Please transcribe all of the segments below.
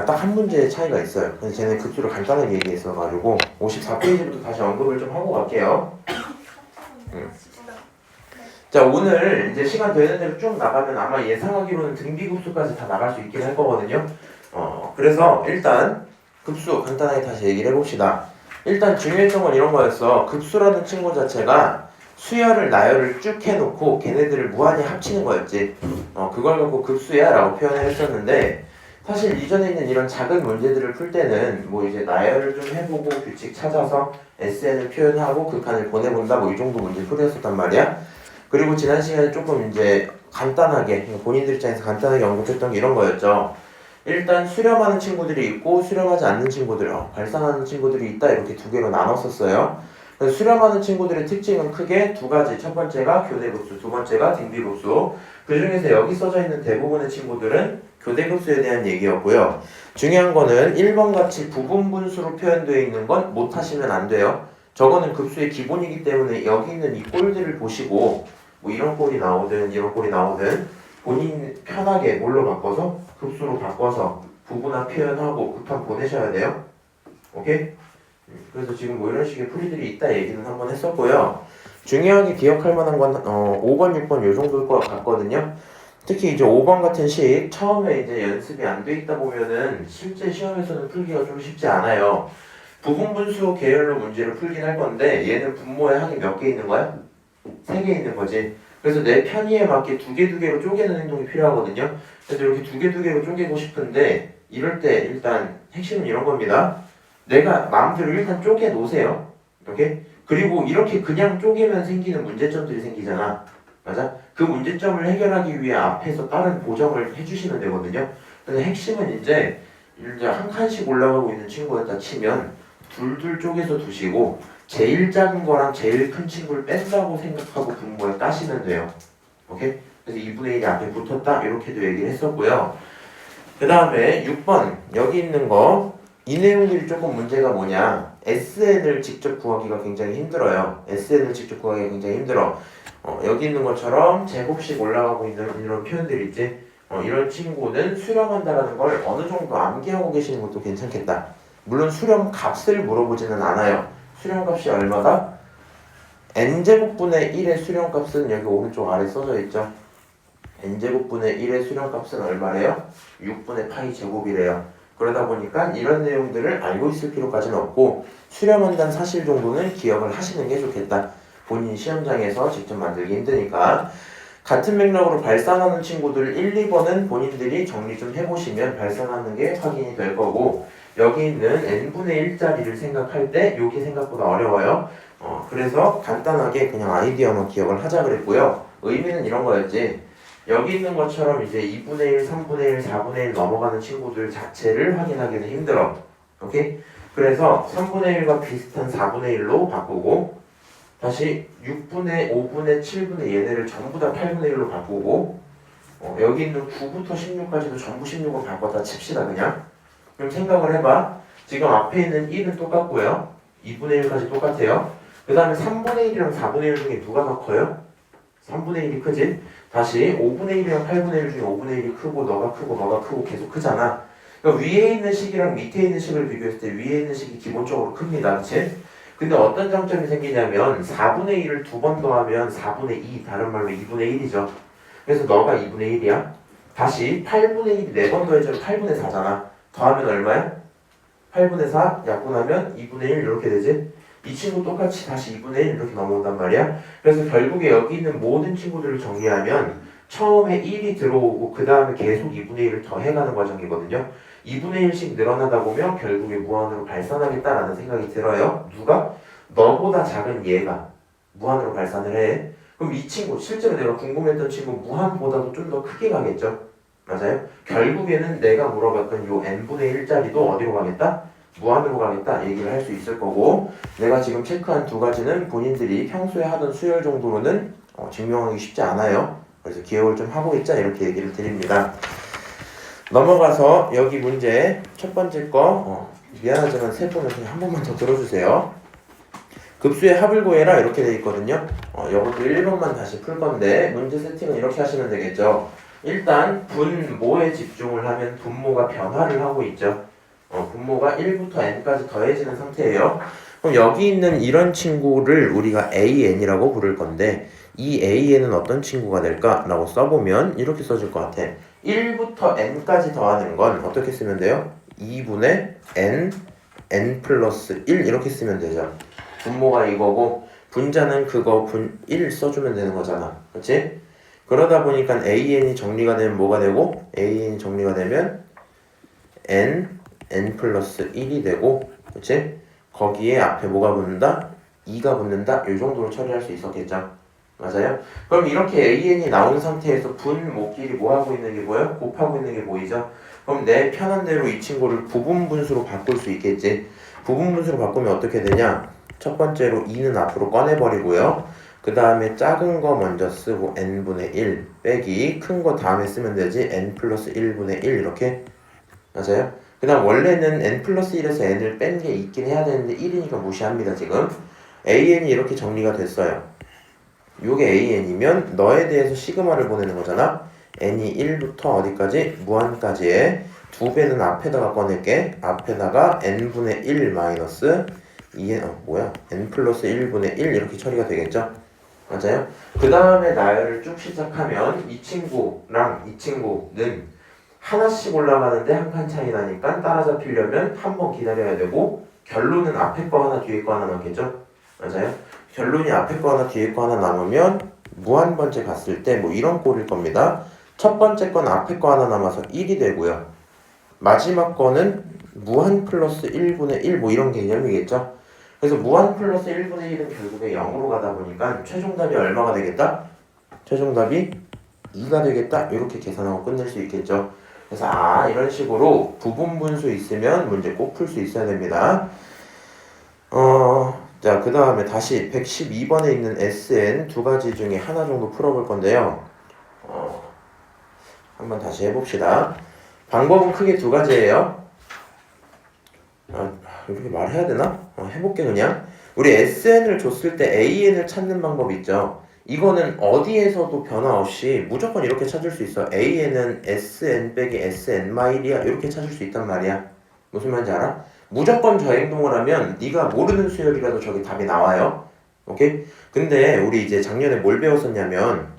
딱 한 문제의 차이가 있어요. 그래서 쟤는 급수를 간단하게 얘기했어가지고 54페이지부터 다시 언급을 좀 하고 갈게요. 자, 오늘 이제 시간 되는 대로 쭉 나가면 아마 예상하기로는 등비급수까지 다 나갈 수 있긴 할 거거든요. 그래서 일단 급수 간단하게 다시 얘기를 해봅시다. 일단 중요했던 건 이런 거였어. 급수라는 친구 자체가 수열을 나열을 쭉 해놓고 걔네들을 무한히 합치는 거였지. 그걸 갖고 급수야 라고 표현을 했었는데, 사실 이전에 있는 이런 작은 문제들을 풀 때는 뭐 이제 나열을 좀 해보고 규칙 찾아서 SN을 표현하고 극한을 보내본다 뭐 이 정도 문제 풀이했었단 말이야. 그리고 지난 시간에 조금 이제 간단하게 본인들 입장에서 간단하게 언급했던 게 이런 거였죠. 일단 수렴하는 친구들이 있고 수렴하지 않는 친구들, 발산하는 친구들이 있다 이렇게 두 개로 나눴었어요. 그래서 수렴하는 친구들의 특징은 크게 두 가지. 첫 번째가 교대급수, 두 번째가 등비급수. 그 중에서 여기 써져 있는 대부분의 친구들은 교대급수에 대한 얘기였고요. 중요한 거는 1번 같이 부분분수로 표현되어 있는 건 못하시면 안 돼요. 저거는 급수의 기본이기 때문에 여기 있는 이 꼴들을 보시고 뭐 이런 꼴이 나오든 이런 꼴이 나오든 본인 편하게 뭘로 바꿔서 급수로 바꿔서 부분화 표현하고 급한 보내셔야 돼요. 오케이? 그래서 지금 뭐 이런 식의 풀이들이 있다 얘기는 한번 했었고요. 중요하게 기억할 만한 건 5번, 6번 요 정도일 것 같거든요. 특히 이제 5번 같은 식 처음에 이제 연습이 안 돼 있다 보면은 실제 시험에서는 풀기가 좀 쉽지 않아요. 부분분수 계열로 문제를 풀긴 할 건데 얘는 분모에 항이 몇 개 있는 거야? 3개 있는 거지. 그래서 내 편의에 맞게 두 개로 쪼개는 행동이 필요하거든요. 그래서 이렇게 두 개로 쪼개고 싶은데 이럴 때 일단 핵심은 이런 겁니다. 내가 마음대로 일단 쪼개 놓으세요. 이렇게. 그리고 이렇게 그냥 쪼개면 생기는 문제점들이 생기잖아. 맞아? 그 문제점을 해결하기 위해 앞에서 다른 보정을 해주시면 되거든요. 근데 핵심은 이제 한 칸씩 올라가고 있는 친구였다 치면 둘 쪼개서 두시고 제일 작은 거랑 제일 큰 친구를 뺀다고 생각하고 분모에 따시면 돼요. 오케이? 그래서 2분의 1이 앞에 붙었다 이렇게도 얘기를 했었고요. 그 다음에 6번 여기 있는 거 이 내용들이 조금 문제가 뭐냐, SN을 직접 구하기가 굉장히 힘들어요. SN을 직접 구하기가 굉장히 힘들어. 여기 있는 것처럼 제곱씩 올라가고 있는 이런 표현들 있지. 이런 친구는 수렴한다라는 걸 어느 정도 암기하고 계시는 것도 괜찮겠다. 물론 수렴 값을 물어보지는 않아요. 수렴 값이 얼마다? n제곱분의 1의 수렴 값은 여기 오른쪽 아래 써져 있죠. n제곱분의 1의 수렴 값은 얼마래요? 6분의 파이 제곱이래요. 그러다 보니까 이런 내용들을 알고 있을 필요까지는 없고 수렴한다는 사실 정도는 기억을 하시는 게 좋겠다. 본인 시험장에서 직접 만들기 힘드니까. 같은 맥락으로 발산하는 친구들 1, 2번은 본인들이 정리 좀 해보시면 발산하는 게 확인이 될 거고, 여기 있는 n분의 1짜리를 생각할 때 이게 생각보다 어려워요. 그래서 간단하게 그냥 아이디어만 기억을 하자 그랬고요. 의미는 이런 거였지. 여기 있는 것처럼 이제 2분의 1, 3분의 1, 4분의 1 넘어가는 친구들 자체를 확인하기는 힘들어. 오케이? 그래서 3분의 1과 비슷한 4분의 1로 바꾸고, 다시 6분의 5분의 7분의 얘네를 전부 다 8분의 1로 바꾸고, 여기 있는 9부터 16까지도 전부 16을 바꿨다 칩시다 그냥. 그럼 생각을 해봐. 지금 앞에 있는 1은 똑같고요. 2분의 1까지 똑같아요. 그 다음에 3분의 1이랑 4분의 1 중에 누가 더 커요? 3분의 1이 크지? 다시 5분의 1이랑 8분의 1 중에 5분의 1이 크고 너가 크고 계속 크잖아. 그러니까 위에 있는 식이랑 밑에 있는 식을 비교했을 때 위에 있는 식이 기본적으로 큽니다. 그치? 근데 어떤 장점이 생기냐면 4분의 1을 두 번 더하면 4분의 2, 다른 말로 2분의 1이죠. 그래서 너가 2분의 1이야. 다시 8분의 1이 4번 더해주면 8분의 4잖아. 더하면 얼마야? 8분의 4 약분하면 2분의 1 이렇게 되지? 이 친구 똑같이 다시 2분의 1 이렇게 넘어온단 말이야. 그래서 결국에 여기 있는 모든 친구들을 정리하면 처음에 1이 들어오고 그 다음에 계속 2분의 1을 더해가는 과정이거든요. 2분의 1씩 늘어나다 보면 결국에 무한으로 발산하겠다라는 생각이 들어요. 누가? 너보다 작은 얘가 무한으로 발산을 해. 그럼 이 친구, 실제로 내가 궁금했던 친구 무한보다도 좀 더 크게 가겠죠? 맞아요? 결국에는 내가 물어봤던 요 n분의 1짜리도 어디로 가겠다? 무한으로 가겠다 얘기를 할 수 있을 거고, 내가 지금 체크한 두 가지는 본인들이 평소에 하던 수열 정도로는 증명하기 쉽지 않아요. 그래서 기억을 좀 하고 있자 이렇게 얘기를 드립니다. 넘어가서 여기 문제 첫 번째 거 미안하지만 세 분은 그냥 한 번만 더 들어주세요. 급수의 합을 구해라 이렇게 돼 있거든요. 여러분들 1번만 다시 풀 건데 문제 세팅은 이렇게 하시면 되겠죠. 일단 분모에 집중을 하면 분모가 변화를 하고 있죠. 분모가 1부터 n까지 더해지는 상태예요. 그럼 여기 있는 이런 친구를 우리가 AN이라고 부를 건데 이 AN은 어떤 친구가 될까? 라고 써보면 이렇게 써질 것 같아. 1부터 n까지 더하는 건 어떻게 쓰면 돼요? 2분의 n 플러스 1 이렇게 쓰면 되죠. 분모가 이거고 분자는 그거 분 1 써주면 되는 거잖아. 그렇지? 그러다 보니까 AN이 정리가 되면 뭐가 되고 AN이 정리가 되면 n 플러스 1이 되고 그렇지? 거기에 앞에 뭐가 붙는다? 2가 붙는다? 이 정도로 처리할 수 있었겠죠. 맞아요? 그럼 이렇게 AN이 나온 상태에서 분모끼리 뭐 하고 있는 게 보여요? 곱하고 있는 게 보이죠? 그럼 내 편한 대로 이 친구를 부분분수로 바꿀 수 있겠지. 부분분수로 바꾸면 어떻게 되냐? 첫 번째로 2는 앞으로 꺼내버리고요. 그 다음에 작은 거 먼저 쓰고 n분의 1 빼기 큰 거 다음에 쓰면 되지. n 플러스 1분의 1 이렇게. 맞아요? 그 다음 원래는 n 플러스 1에서 n을 뺀 게 있긴 해야 되는데 1이니까 무시합니다 지금. AN이 이렇게 정리가 됐어요. 요게 AN이면 너에 대해서 시그마를 보내는 거잖아. n이 1부터 어디까지? 무한까지에 2배는 앞에다가 꺼낼게. 앞에다가 n분의 1 마이너스 2n n 플러스 1분의 1 이렇게 처리가 되겠죠. 맞아요? 그 다음에 나열을 쭉 시작하면 이 친구랑 이 친구는 하나씩 올라가는데 한 칸 차이 나니까 따라잡히려면 한 번 기다려야 되고 결론은 앞에 거 하나 뒤에 거 하나 남겠죠? 맞아요? 결론이 앞에 거 하나 뒤에 거 하나 남으면 무한 번째 갔을 때 뭐 이런 꼴일 겁니다. 첫 번째 건 앞에 거 하나 남아서 1이 되고요. 마지막 거는 무한 플러스 1분의 1 뭐 이런 개념이겠죠? 그래서 무한 플러스 1분의 1은 결국에 0으로 가다 보니까 최종답이 얼마가 되겠다? 최종답이 2가 되겠다? 이렇게 계산하고 끝낼 수 있겠죠. 그래서 이런 식으로 부분분수 있으면 문제 꼭 풀 수 있어야 됩니다. 자, 그 다음에 다시 112번에 있는 SN 두 가지 중에 하나 정도 풀어볼 건데요. 한번 다시 해봅시다. 방법은 크게 두 가지예요. 이렇게 말해야 되나? 해볼게 그냥. 우리 SN을 줬을 때 AN을 찾는 방법 있죠. 이거는 어디에서도 변화 없이 무조건 이렇게 찾을 수 있어. AN은 SN 빼기 SN-1이야. 이렇게 찾을 수 있단 말이야. 무슨 말인지 알아? 무조건 저 행동을 하면 네가 모르는 수열이라도 저기 답이 나와요. 오케이? 근데 우리 이제 작년에 뭘 배웠었냐면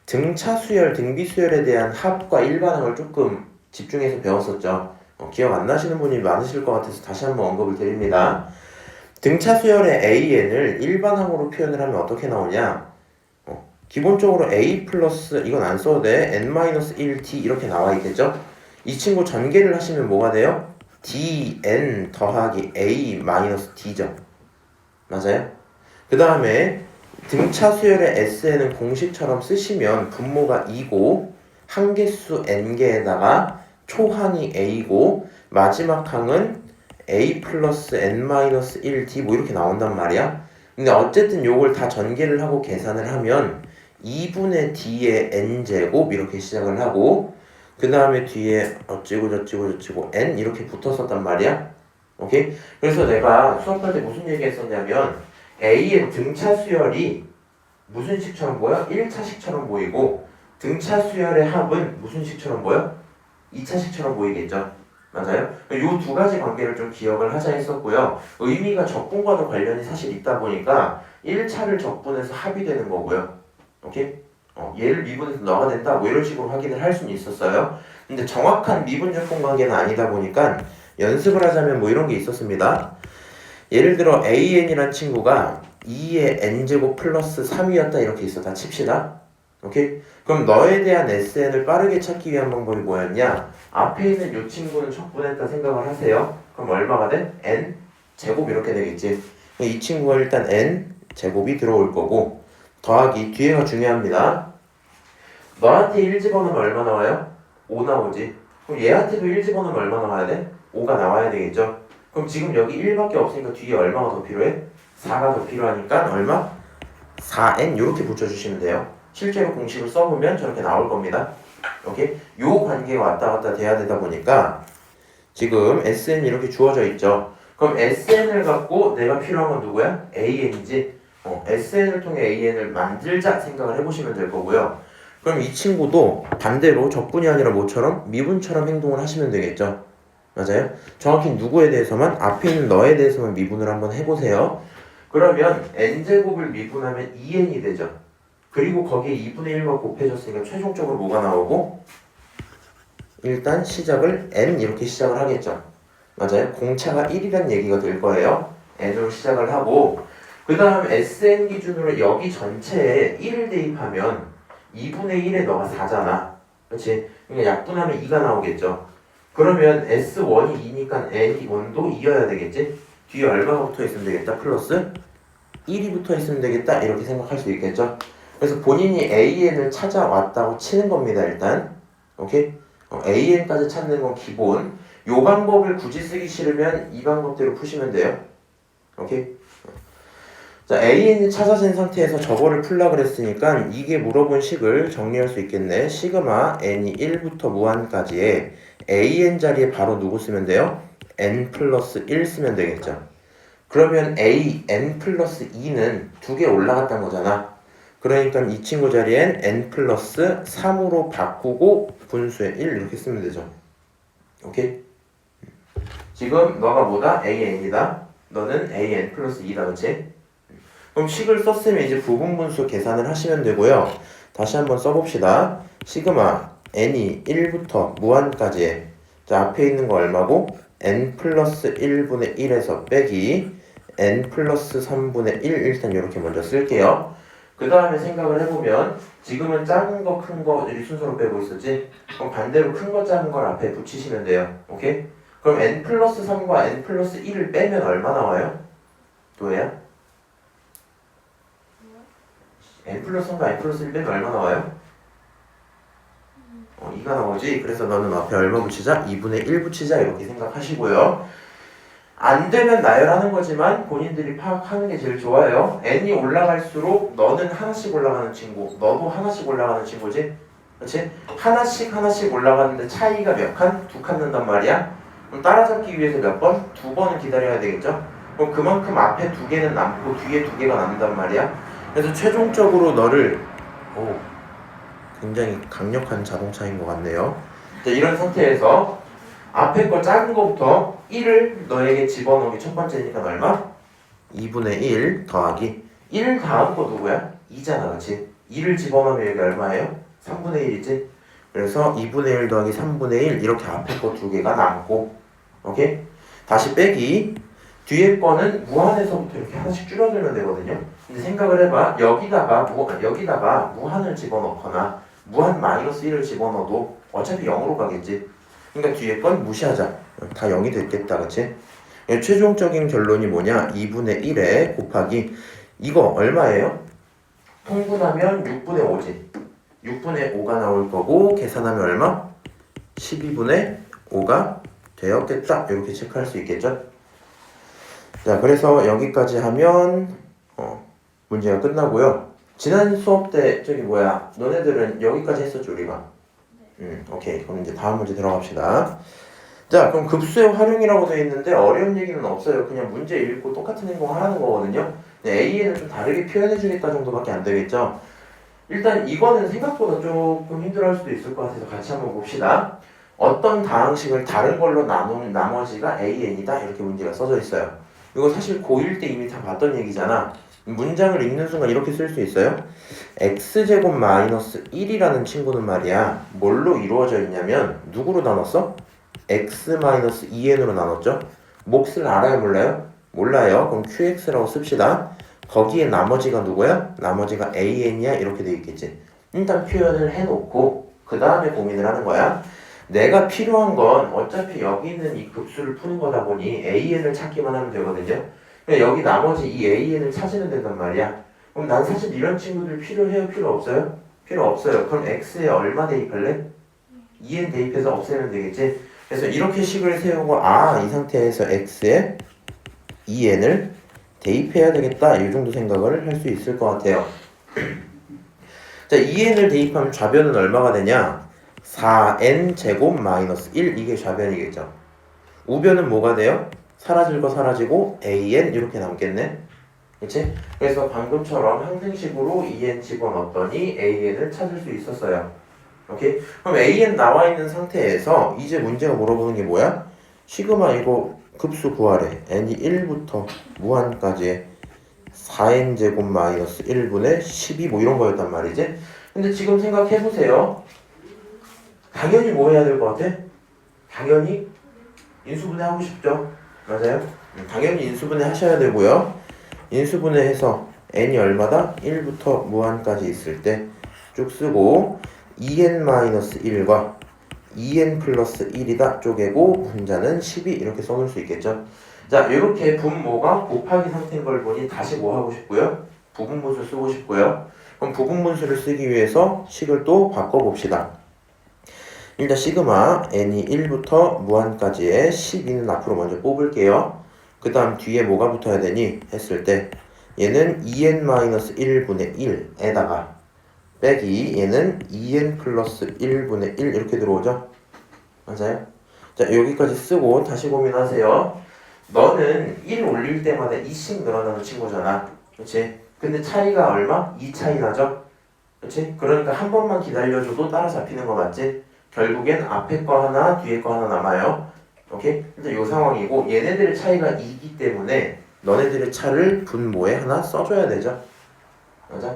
등차 수열, 등비 수열에 대한 합과 일반항을 조금 집중해서 배웠었죠. 기억 안 나시는 분이 많으실 것 같아서 다시 한번 언급을 드립니다. 등차 수열의 AN을 일반항으로 표현을 하면 어떻게 나오냐? 기본적으로 A 플러스 이건 안 써도 돼. n-1t 이렇게 나와 있겠죠? 이 친구 전개를 하시면 뭐가 돼요? dn 더하기 a-d죠. 맞아요? 그 다음에 등차 수열의 SN은 공식처럼 쓰시면 분모가 2고 한개수 n개에다가 초항이 a고 마지막 항은 a 플러스 n-1t 뭐 이렇게 나온단 말이야. 근데 어쨌든 요걸 다 전개를 하고 계산을 하면 2분의 d의 n제곱 이렇게 시작을 하고 그 다음에 뒤에 어찌고 저찌고 n 이렇게 붙었었단 말이야. 오케이? 그래서 내가 수업할 때 무슨 얘기 했었냐면 A의 등차 수열이 무슨 식처럼 보여? 1차식처럼 보이고 등차 수열의 합은 무슨 식처럼 보여? 2차식처럼 보이겠죠? 맞아요? 이 두 가지 관계를 좀 기억을 하자 했었고요. 의미가 적분과도 관련이 사실 있다 보니까 1차를 적분해서 합이 되는 거고요. 오케이? 얘를 미분해서 너가 된다 뭐 이런 식으로 확인을 할 수는 있었어요. 근데 정확한 미분적분 관계는 아니다 보니까 연습을 하자면 뭐 이런 게 있었습니다. 예를 들어 AN이란 친구가 2의 n제곱 플러스 3이었다 이렇게 있어. 다 칩시다. 오케이? 그럼 너에 대한 SN을 빠르게 찾기 위한 방법이 뭐였냐? 앞에 있는 이 친구는 적분했다 생각을 하세요. 그럼 얼마가 돼? n 제곱 이렇게 되겠지. 이 친구가 일단 n 제곱이 들어올 거고 더하기 뒤에가 중요합니다. 너한테 1 집어넣으면 얼마 나와요? 5 나오지. 그럼 얘한테도 1 집어넣으면 얼마 나와야 돼? 5가 나와야 되겠죠. 그럼 지금 여기 1밖에 없으니까 뒤에 얼마가 더 필요해? 4가 더 필요하니까 얼마? 4n 이렇게 붙여주시면 돼요. 실제로 공식을 써보면 저렇게 나올 겁니다. 오케이? 요 관계가 왔다 갔다 돼야 되다 보니까 지금 SN이 이렇게 주어져 있죠. 그럼 SN을 갖고 내가 필요한 건 누구야? AN이지. SN을 통해 AN을 만들자 생각을 해보시면 될 거고요. 그럼 이 친구도 반대로 적분이 아니라 뭐처럼? 미분처럼 행동을 하시면 되겠죠. 맞아요? 정확히 누구에 대해서만? 앞에 있는 너에 대해서만 미분을 한번 해보세요. 그러면 n제곱을 미분하면 2n이 되죠. 그리고 거기에 2분의 1과 곱해줬으니까 최종적으로 뭐가 나오고? 일단 시작을 n 이렇게 시작을 하겠죠. 맞아요? 공차가 1이란 얘기가 될 거예요. n으로 시작을 하고 그 다음 sn 기준으로 여기 전체에 1을 대입하면 2분의 1에 너가 4잖아. 그렇지? 그러니까 약분하면 2가 나오겠죠. 그러면 S1이 2니까 N1도 2여야 되겠지? 뒤에 얼마가 붙어 있으면 되겠다? 플러스 1이 붙어 있으면 되겠다? 이렇게 생각할 수 있겠죠? 그래서 본인이 AN을 찾아왔다고 치는 겁니다, 일단. 오케이? AN까지 찾는 건 기본. 요 방법을 굳이 쓰기 싫으면 이 방법대로 푸시면 돼요. 오케이? 자, AN이 찾아진 상태에서 저거를 풀라 그랬으니까 이게 물어본 식을 정리할 수 있겠네. 시그마 n이 1부터 무한까지의 AN 자리에 바로 누구 쓰면 돼요? n 플러스 1 쓰면 되겠죠. 그러면 a n 플러스 2는 두 개 올라갔단 거잖아. 그러니까 이 친구 자리엔 n 플러스 3으로 바꾸고 분수에 1 이렇게 쓰면 되죠. 오케이? 지금 너가 뭐다? AN이다. 너는 AN 플러스 2다. 그치? 그럼 식을 썼으면 이제 부분분수 계산을 하시면 되고요. 다시 한번 써봅시다. 시그마 n이 1부터 무한까지의 자, 앞에 있는 거 얼마고? n 플러스 1분의 1에서 빼기 n 플러스 3분의 1 일단 이렇게 먼저 쓸게요. 그 다음에 생각을 해보면 지금은 작은 거 큰 거 이 순서로 빼고 있었지? 그럼 반대로 큰 거 작은 걸 앞에 붙이시면 돼요. 오케이? 그럼 n 플러스 3과 n 플러스 1을 빼면 얼마 나와요? 도예야? n 플러스 3과 n 플러스 1 빼면 얼마 나와요? 2가 나오지? 그래서 너는 앞에 얼마 붙이자? 2분의 1 붙이자 이렇게 생각하시고요. 안 되면 나열하는 거지만 본인들이 파악하는 게 제일 좋아요. n이 올라갈수록 너는 하나씩 올라가는 친구, 너도 하나씩 올라가는 친구지? 그렇지? 하나씩 올라가는데 차이가 몇 칸? 2칸 난단 말이야? 그럼 따라잡기 위해서 몇 번? 2번은 기다려야 되겠죠? 그럼 그만큼 앞에 2개는 남고 뒤에 2개가 남는단 말이야? 그래서 최종적으로 너를 굉장히 강력한 자동차인 것 같네요. 자, 이런 상태에서 앞에 거 작은 거부터 1을 너에게 집어넣기 첫 번째니까 얼마? 2분의 1 더하기 1 다음 거 누구야? 2잖아, 그렇지? 2를 집어넣으면 여기 얼마예요? 3분의 1이지? 그래서 2분의 1 더하기 3분의 1 이렇게 앞에 거 두 개가 남고 오케이? 다시 빼기 뒤에 거는 무한에서부터 이렇게 하나씩 줄여들면 되거든요. 근데 생각을 해봐. 여기다가 무한을 집어넣거나 무한 마이너스 1을 집어넣어도 어차피 0으로 가겠지. 그러니까 뒤에 건 무시하자. 다 0이 됐겠다. 그치? 최종적인 결론이 뭐냐? 2분의 1에 곱하기 이거 얼마예요? 통분하면 6분의 5지. 6분의 5가 나올 거고 계산하면 얼마? 12분의 5가 되었겠다. 이렇게 체크할 수 있겠죠? 자, 그래서 여기까지 하면 문제가 끝나고요. 지난 수업 때 너네들은 여기까지 했었죠, 우리가? 오케이. 그럼 이제 다음 문제 들어갑시다. 자, 그럼 급수의 활용이라고 되어 있는데 어려운 얘기는 없어요. 그냥 문제 읽고 똑같은 행동 하라는 거거든요. AN을 좀 다르게 표현해 주니까 정도밖에 안 되겠죠. 일단 이거는 생각보다 조금 힘들어할 수도 있을 것 같아서 같이 한번 봅시다. 어떤 다항식을 다른 걸로 나눈 나머지가 AN이다 이렇게 문제가 써져 있어요. 이거 사실 고1 때 이미 다 봤던 얘기잖아. 문장을 읽는 순간 이렇게 쓸 수 있어요. x제곱 마이너스 1이라는 친구는 말이야 뭘로 이루어져 있냐면 누구로 나눴어? x 마이너스 2n으로 나눴죠. 몫을 알아요 몰라요? 몰라요. 그럼 qx라고 씁시다. 거기에 나머지가 누구야? 나머지가 an이야 이렇게 돼 있겠지. 일단 표현을 해놓고 그 다음에 고민을 하는 거야. 내가 필요한 건 어차피 여기 있는 이 급수를 푸는 거다 보니 AN을 찾기만 하면 되거든요. 그러니까 여기 나머지 이 AN을 찾으면 된단 말이야. 그럼 난 사실 이런 친구들 필요해요? 필요 없어요? 필요 없어요. 그럼 X에 얼마 대입할래? 2N 대입해서 없애면 되겠지? 그래서 이렇게 식을 세우고 이 상태에서 X에 2N을 대입해야 되겠다. 이 정도 생각을 할 수 있을 것 같아요. 자, 2N을 대입하면 좌변은 얼마가 되냐? 4n 제곱 마이너스 1 이게 좌변이겠죠. 우변은 뭐가 돼요? 사라질 거 사라지고 an 이렇게 남겠네. 그치? 그래서 방금처럼 항등식으로 en 집어넣었더니 an을 찾을 수 있었어요. 오케이? 그럼 an 나와 있는 상태에서 이제 문제가 물어보는 게 뭐야? 시그마 이거 급수 구하래. n이 1부터 무한까지의 4n 제곱 마이너스 1분의 12 뭐 이런 거였단 말이지. 근데 지금 생각해보세요. 당연히 뭐 해야 될 것 같아? 당연히 인수분해 하고 싶죠. 맞아요? 당연히 인수분해 하셔야 되고요. 인수분해해서 n이 얼마다? 1부터 무한까지 있을 때 쭉 쓰고 2n-1과 2n 플러스 1이다 쪼개고 분자는 12 이렇게 써놓을 수 있겠죠. 자, 이렇게 분모가 곱하기 상태인 걸 보니 다시 뭐 하고 싶고요? 부분분수 쓰고 싶고요. 그럼 부분분수를 쓰기 위해서 식을 또 바꿔봅시다. 일단 시그마 n이 1부터 무한까지의 12는 앞으로 먼저 뽑을게요. 그 다음 뒤에 뭐가 붙어야 되니? 했을 때 얘는 2n-1분의 1에다가 빼기 얘는 2n 플러스 1분의 1 이렇게 들어오죠? 맞아요? 자, 여기까지 쓰고 다시 고민하세요. 너는 1 올릴 때마다 2씩 늘어나는 친구잖아. 그치? 근데 차이가 얼마? 2 차이 나죠? 그치? 그러니까 한 번만 기다려줘도 따라잡히는 거 맞지? 결국엔 앞에 거 하나, 뒤에 거 하나 남아요. 오케이? 일단 요 상황이고 얘네들의 차이가 2이기 때문에 너네들의 차를 분모에 하나 써줘야 되죠. 맞아?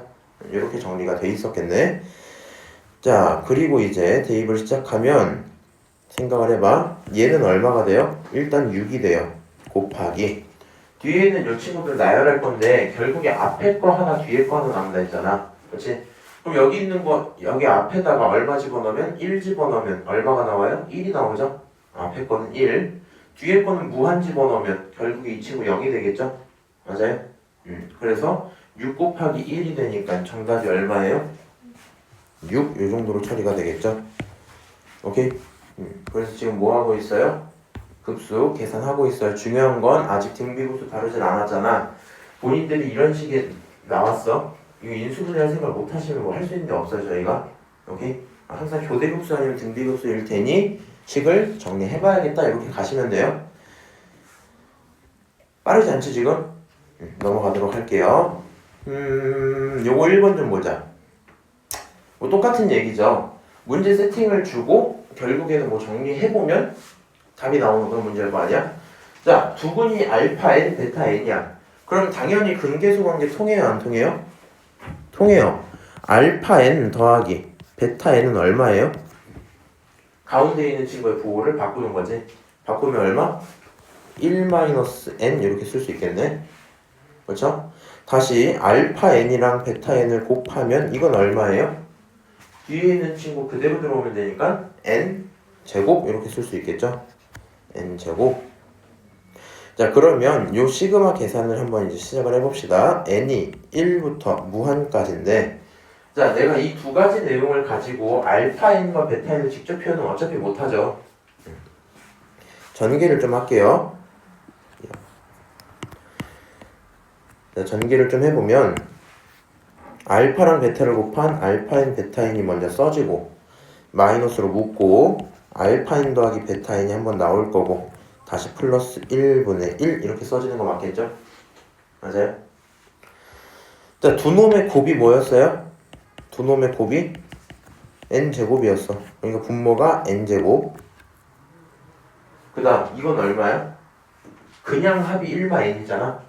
이렇게 정리가 돼 있었겠네. 자, 그리고 이제 대입을 시작하면 생각을 해봐. 얘는 얼마가 돼요? 일단 6이 돼요. 곱하기 뒤에 있는 이 친구들 나열할 건데 결국에 앞에 거 하나 뒤에 거 하나 남는다 했잖아. 그렇지? 그럼 여기 있는 거 여기 앞에다가 얼마 집어넣으면 1 집어넣으면 얼마가 나와요? 1이 나오죠? 앞에 거는 1 뒤에 거는 무한 집어넣으면 결국에 이 친구 0이 되겠죠? 맞아요? 그래서 6 곱하기 1이 되니까 정답이 얼마예요? 6 이 정도로 처리가 되겠죠? 오케이? 그래서 지금 뭐 하고 있어요? 급수 계산하고 있어요. 중요한 건 아직 등비급수 다루진 않았잖아. 본인들이 이런 식의 나왔어. 이거 인수분해할 생각 못 하시면 뭐 할 수 있는 게 없어요, 저희가. 오케이? 항상 교대급수 아니면 등비급수일 테니 식을 정리해봐야겠다 이렇게 가시면 돼요. 빠르지 않죠 지금? 넘어가도록 할게요. 요거 1번 좀 보자. 뭐 똑같은 얘기죠. 문제 세팅을 주고 결국에는 뭐 정리해보면 답이 나오는 그런 문제일 거 아니야? 자, 두근이 알파 n, 베타 n이야. 그럼 당연히 근계수 관계 통해요, 안 통해요? 통해요. 알파 n 더하기 베타 n은 얼마예요? 가운데 있는 친구의 부호를 바꾸는 거지. 바꾸면 얼마? 1-n 이렇게 쓸 수 있겠네. 그렇죠? 다시 알파 n이랑 베타 n을 곱하면 이건 얼마예요? 뒤에 있는 친구 그대로 들어오면 되니까 n 제곱 이렇게 쓸 수 있겠죠? n 제곱. 자, 그러면 요 시그마 계산을 한번 이제 시작을 해봅시다. n이 1부터 무한까지인데, 자, 내가 이 두 가지 내용을 가지고 알파 n과 베타 n을 직접 표현은 어차피 못하죠. 전개를 좀 할게요. 자, 전개를 좀 해보면 알파랑 베타를 곱한 알파 n 베타 n이 먼저 써지고 마이너스로 묶고 알파 n 더하기 베타 n이 한번 나올 거고 다시 플러스 1분의 1 이렇게 써지는 거 맞겠죠? 맞아요? 자, 두 놈의 곱이 뭐였어요? 두 놈의 곱이 n제곱이었어. 그러니까 분모가 n제곱. 그 다음 이건 얼마야? 그냥 합이 1-n이잖아.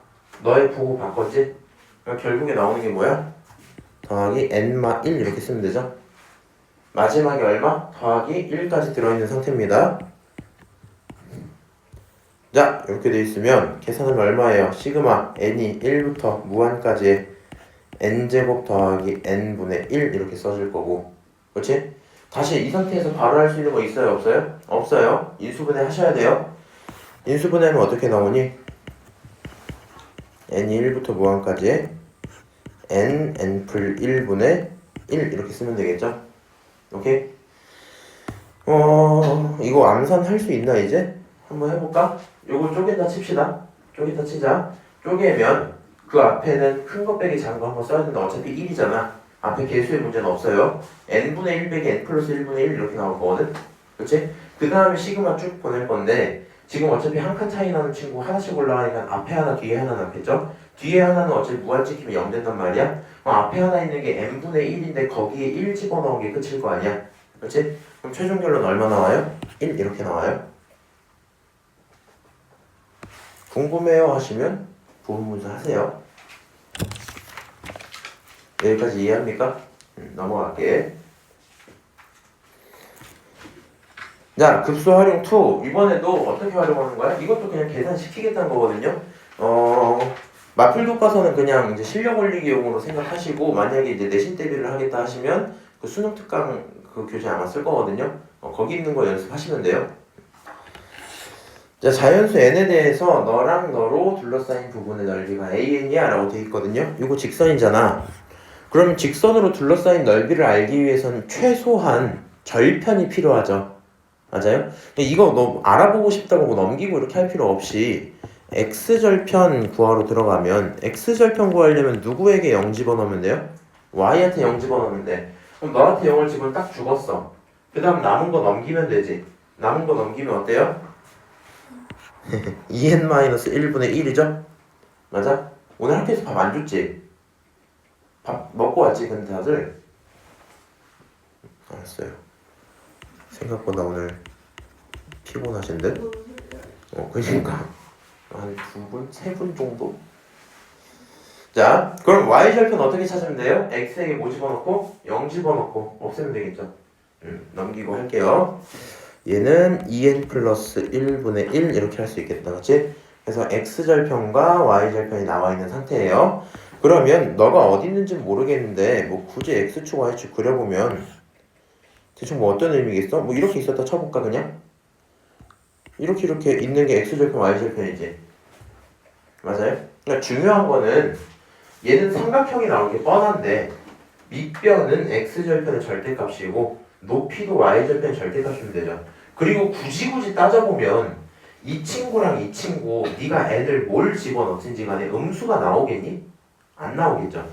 너의 부호 바꿨지? 그러니까 결국에 나오는 게 뭐야? 더하기 n-1 이렇게 쓰면 되죠? 마지막에 얼마? 더하기 1까지 들어있는 상태입니다. 자, 이렇게 돼 있으면 계산은 얼마예요? 시그마 n이 1부터 무한까지의 n제곱 더하기 n분의 1 이렇게 써질 거고, 그렇지? 다시 이 상태에서 바로 할 수 있는 거 있어요? 없어요? 없어요. 인수분해 하셔야 돼요. 인수분해하면 어떻게 나오니? n이 1부터 무한까지의 n+1 1분의 1 이렇게 쓰면 되겠죠? 오케이? 이거 암산 할 수 있나 이제? 한번 해볼까? 요거 쪼개다 칩시다. 쪼개다 치자. 쪼개면 그 앞에는 큰 거 빼기 작은 거 한번 써야 된다. 어차피 1이잖아. 앞에 개수의 문제는 없어요. n분의 1 빼기 n 플러스 1분의 1 이렇게 나올 거거든. 그치? 그 다음에 시그마 쭉 보낼 건데 지금 어차피 한 칸 차이 나는 친구 하나씩 올라가니까 앞에 하나 뒤에 하나 남겠죠? 뒤에 하나는 어차피 무한 찍히면 0 된단 말이야. 앞에 하나 있는 게 n분의 1인데 거기에 1 집어넣은 게 끝일 거 아니야. 그렇지? 그럼 최종 결론 얼마 나와요? 1 이렇게 나와요. 궁금해요 하시면 부분문서 하세요. 여기까지 이해합니까? 넘어갈게. 자, 급수 활용 2. 이번에도 어떻게 활용하는 거야? 이것도 그냥 계산시키겠다는 거거든요. 마플 교과서는 그냥 이제 실력 올리기용으로 생각하시고, 만약에 이제 내신 대비를 하겠다 하시면 그 수능 특강 그 교재 아마 쓸 거거든요. 거기 있는 거 연습하시면 돼요. 자, 자연수 n에 대해서 너랑 너로 둘러싸인 부분의 넓이가 an이야 라고 돼 있거든요. 이거 직선이잖아. 그럼 직선으로 둘러싸인 넓이를 알기 위해서는 최소한 절편이 필요하죠. 맞아요? 이거 너 알아보고 싶다고 뭐 넘기고 이렇게 할 필요 없이 x절편 구하러 들어가면 x절편 구하려면 누구에게 0 집어넣으면 돼요? y한테 0 집어넣으면 돼. 그럼 너한테 0을 집으면 딱 죽었어. 그 다음 남은 거 넘기면 되지. 남은 거 넘기면 어때요? 2n-1분의 1이죠? 맞아? 오늘 학교에서 밥 안 줬지? 밥 먹고 왔지 근데 다들? 알았어요. 생각보다 오늘 피곤하신 듯? 그러니까 한 2분? 3분 정도? 자, 그럼 y절편 어떻게 찾으면 돼요? x에게 뭐 집어넣고? 0 집어넣고 없애면 되겠죠? 넘기고 할게요. 얘는 2n 플러스 1분의 1 이렇게 할 수 있겠다. 그치? 그래서 x절편과 y절편이 나와 있는 상태예요. 그러면 너가 어디 있는지 모르겠는데 뭐 굳이 x축 y축 그려보면 대충 뭐 어떤 의미겠어? 뭐 이렇게 있었다 쳐볼까 그냥? 이렇게 있는 게 x절편 y절편이지. 맞아요? 그러니까 중요한 거는 얘는 삼각형이 나오는 게 뻔한데 밑변은 x절편의 절대값이고 높이도 y절편의 절대값이면 되죠. 그리고 굳이 따져보면 이 친구랑 이 친구 네가 애들 뭘 집어넣든지 간에 음수가 나오겠니? 안 나오겠죠.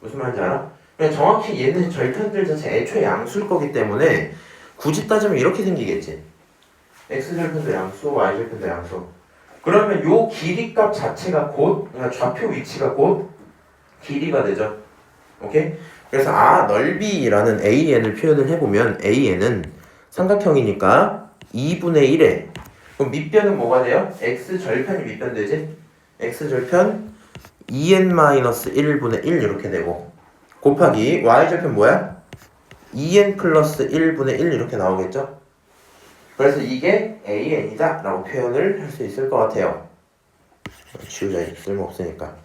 무슨 말인지 알아? 그냥 정확히 얘는 절편들 자체 애초에 양수일 거기 때문에 굳이 따지면 이렇게 생기겠지. x절편도 양수, y절편도 양수. 그러면 요 길이값 자체가 곧 그러니까 좌표 위치가 곧 길이가 되죠. 오케이? 그래서 넓이라는 an을 표현을 해보면 an은 삼각형이니까 2분의 1에 그럼 밑변은 뭐가 돼요? x절편이 밑변 되지? x절편 2n-1분의 1 이렇게 되고 곱하기 y절편 뭐야? 2n 플러스 1분의 1 이렇게 나오겠죠? 그래서 이게 an이다 라고 표현을 할 수 있을 것 같아요. 지우자. 쓸모없으니까.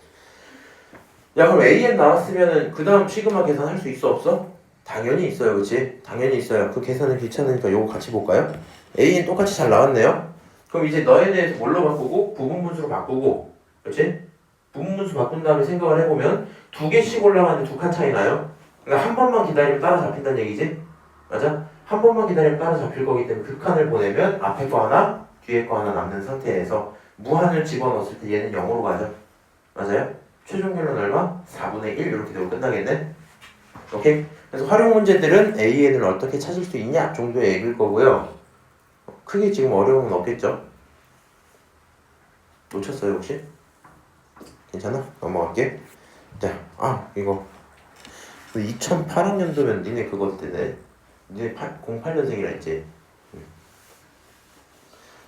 야, 그럼 an 나왔으면은 그 다음 시그마 계산할 수 있어 없어? 당연히 있어요. 그치? 당연히 있어요. 그 계산은 귀찮으니까 요거 같이 볼까요? an 똑같이 잘 나왔네요. 그럼 이제 너에 대해서 뭘로 바꾸고? 부분분수로 바꾸고. 그치? 부분분수 바꾼 다음에 생각을 해보면 2개씩 올라가는데 2칸 차이 나요? 그러니까 한 번만 기다리면 따라잡힌다는 얘기지? 맞아? 한 번만 기다리면 따라잡힐 거기 때문에 그 칸을 보내면 앞에 거 하나, 뒤에 거 하나 남는 상태에서 무한을 집어넣었을 때 얘는 0으로 가죠. 맞아요? 최종 결론 얼마? 4분의 1 이렇게 되고 끝나겠네? 오케이? 그래서 활용 문제들은 AN을 어떻게 찾을 수 있냐 정도의 얘기일 거고요. 크게 지금 어려움은 없겠죠? 놓쳤어요 혹시? 괜찮아? 넘어갈게. 자, 이거 2008학년도면 니네 그거 때네. 니네 08년생이라 했지.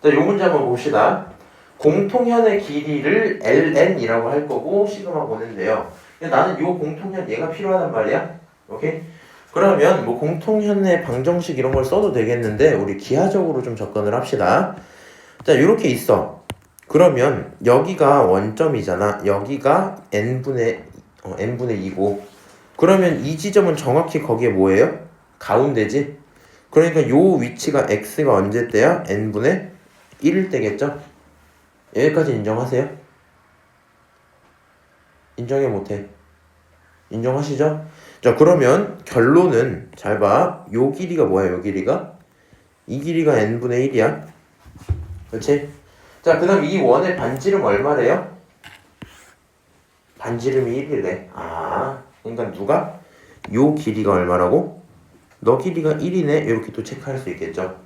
자, 요 문제 한번 봅시다. 공통현의 길이를 ln이라고 할 거고 시그마 보는데요. 나는 요 공통현 얘가 필요하단 말이야. 오케이? 그러면 뭐 공통현의 방정식 이런 걸 써도 되겠는데 우리 기하적으로 좀 접근을 합시다. 자, 요렇게 있어. 그러면 여기가 원점이잖아. 여기가 n분의 2고 그러면 이 지점은 정확히 거기에 뭐예요? 가운데지? 그러니까 요 위치가 x가 언제 때야? n분의 1일 때겠죠? 여기까지 인정하세요? 인정해 못해? 인정하시죠? 자, 그러면 결론은 잘 봐. 요 길이가 뭐야? 요 길이가? 이 길이가 n분의 1이야. 그렇지? 자, 그 다음 이 원의 반지름 얼마래요? 반지름이 1이래. 그러니까 누가? 요 길이가 얼마라고? 너 길이가 1이네? 이렇게 또 체크할 수 있겠죠?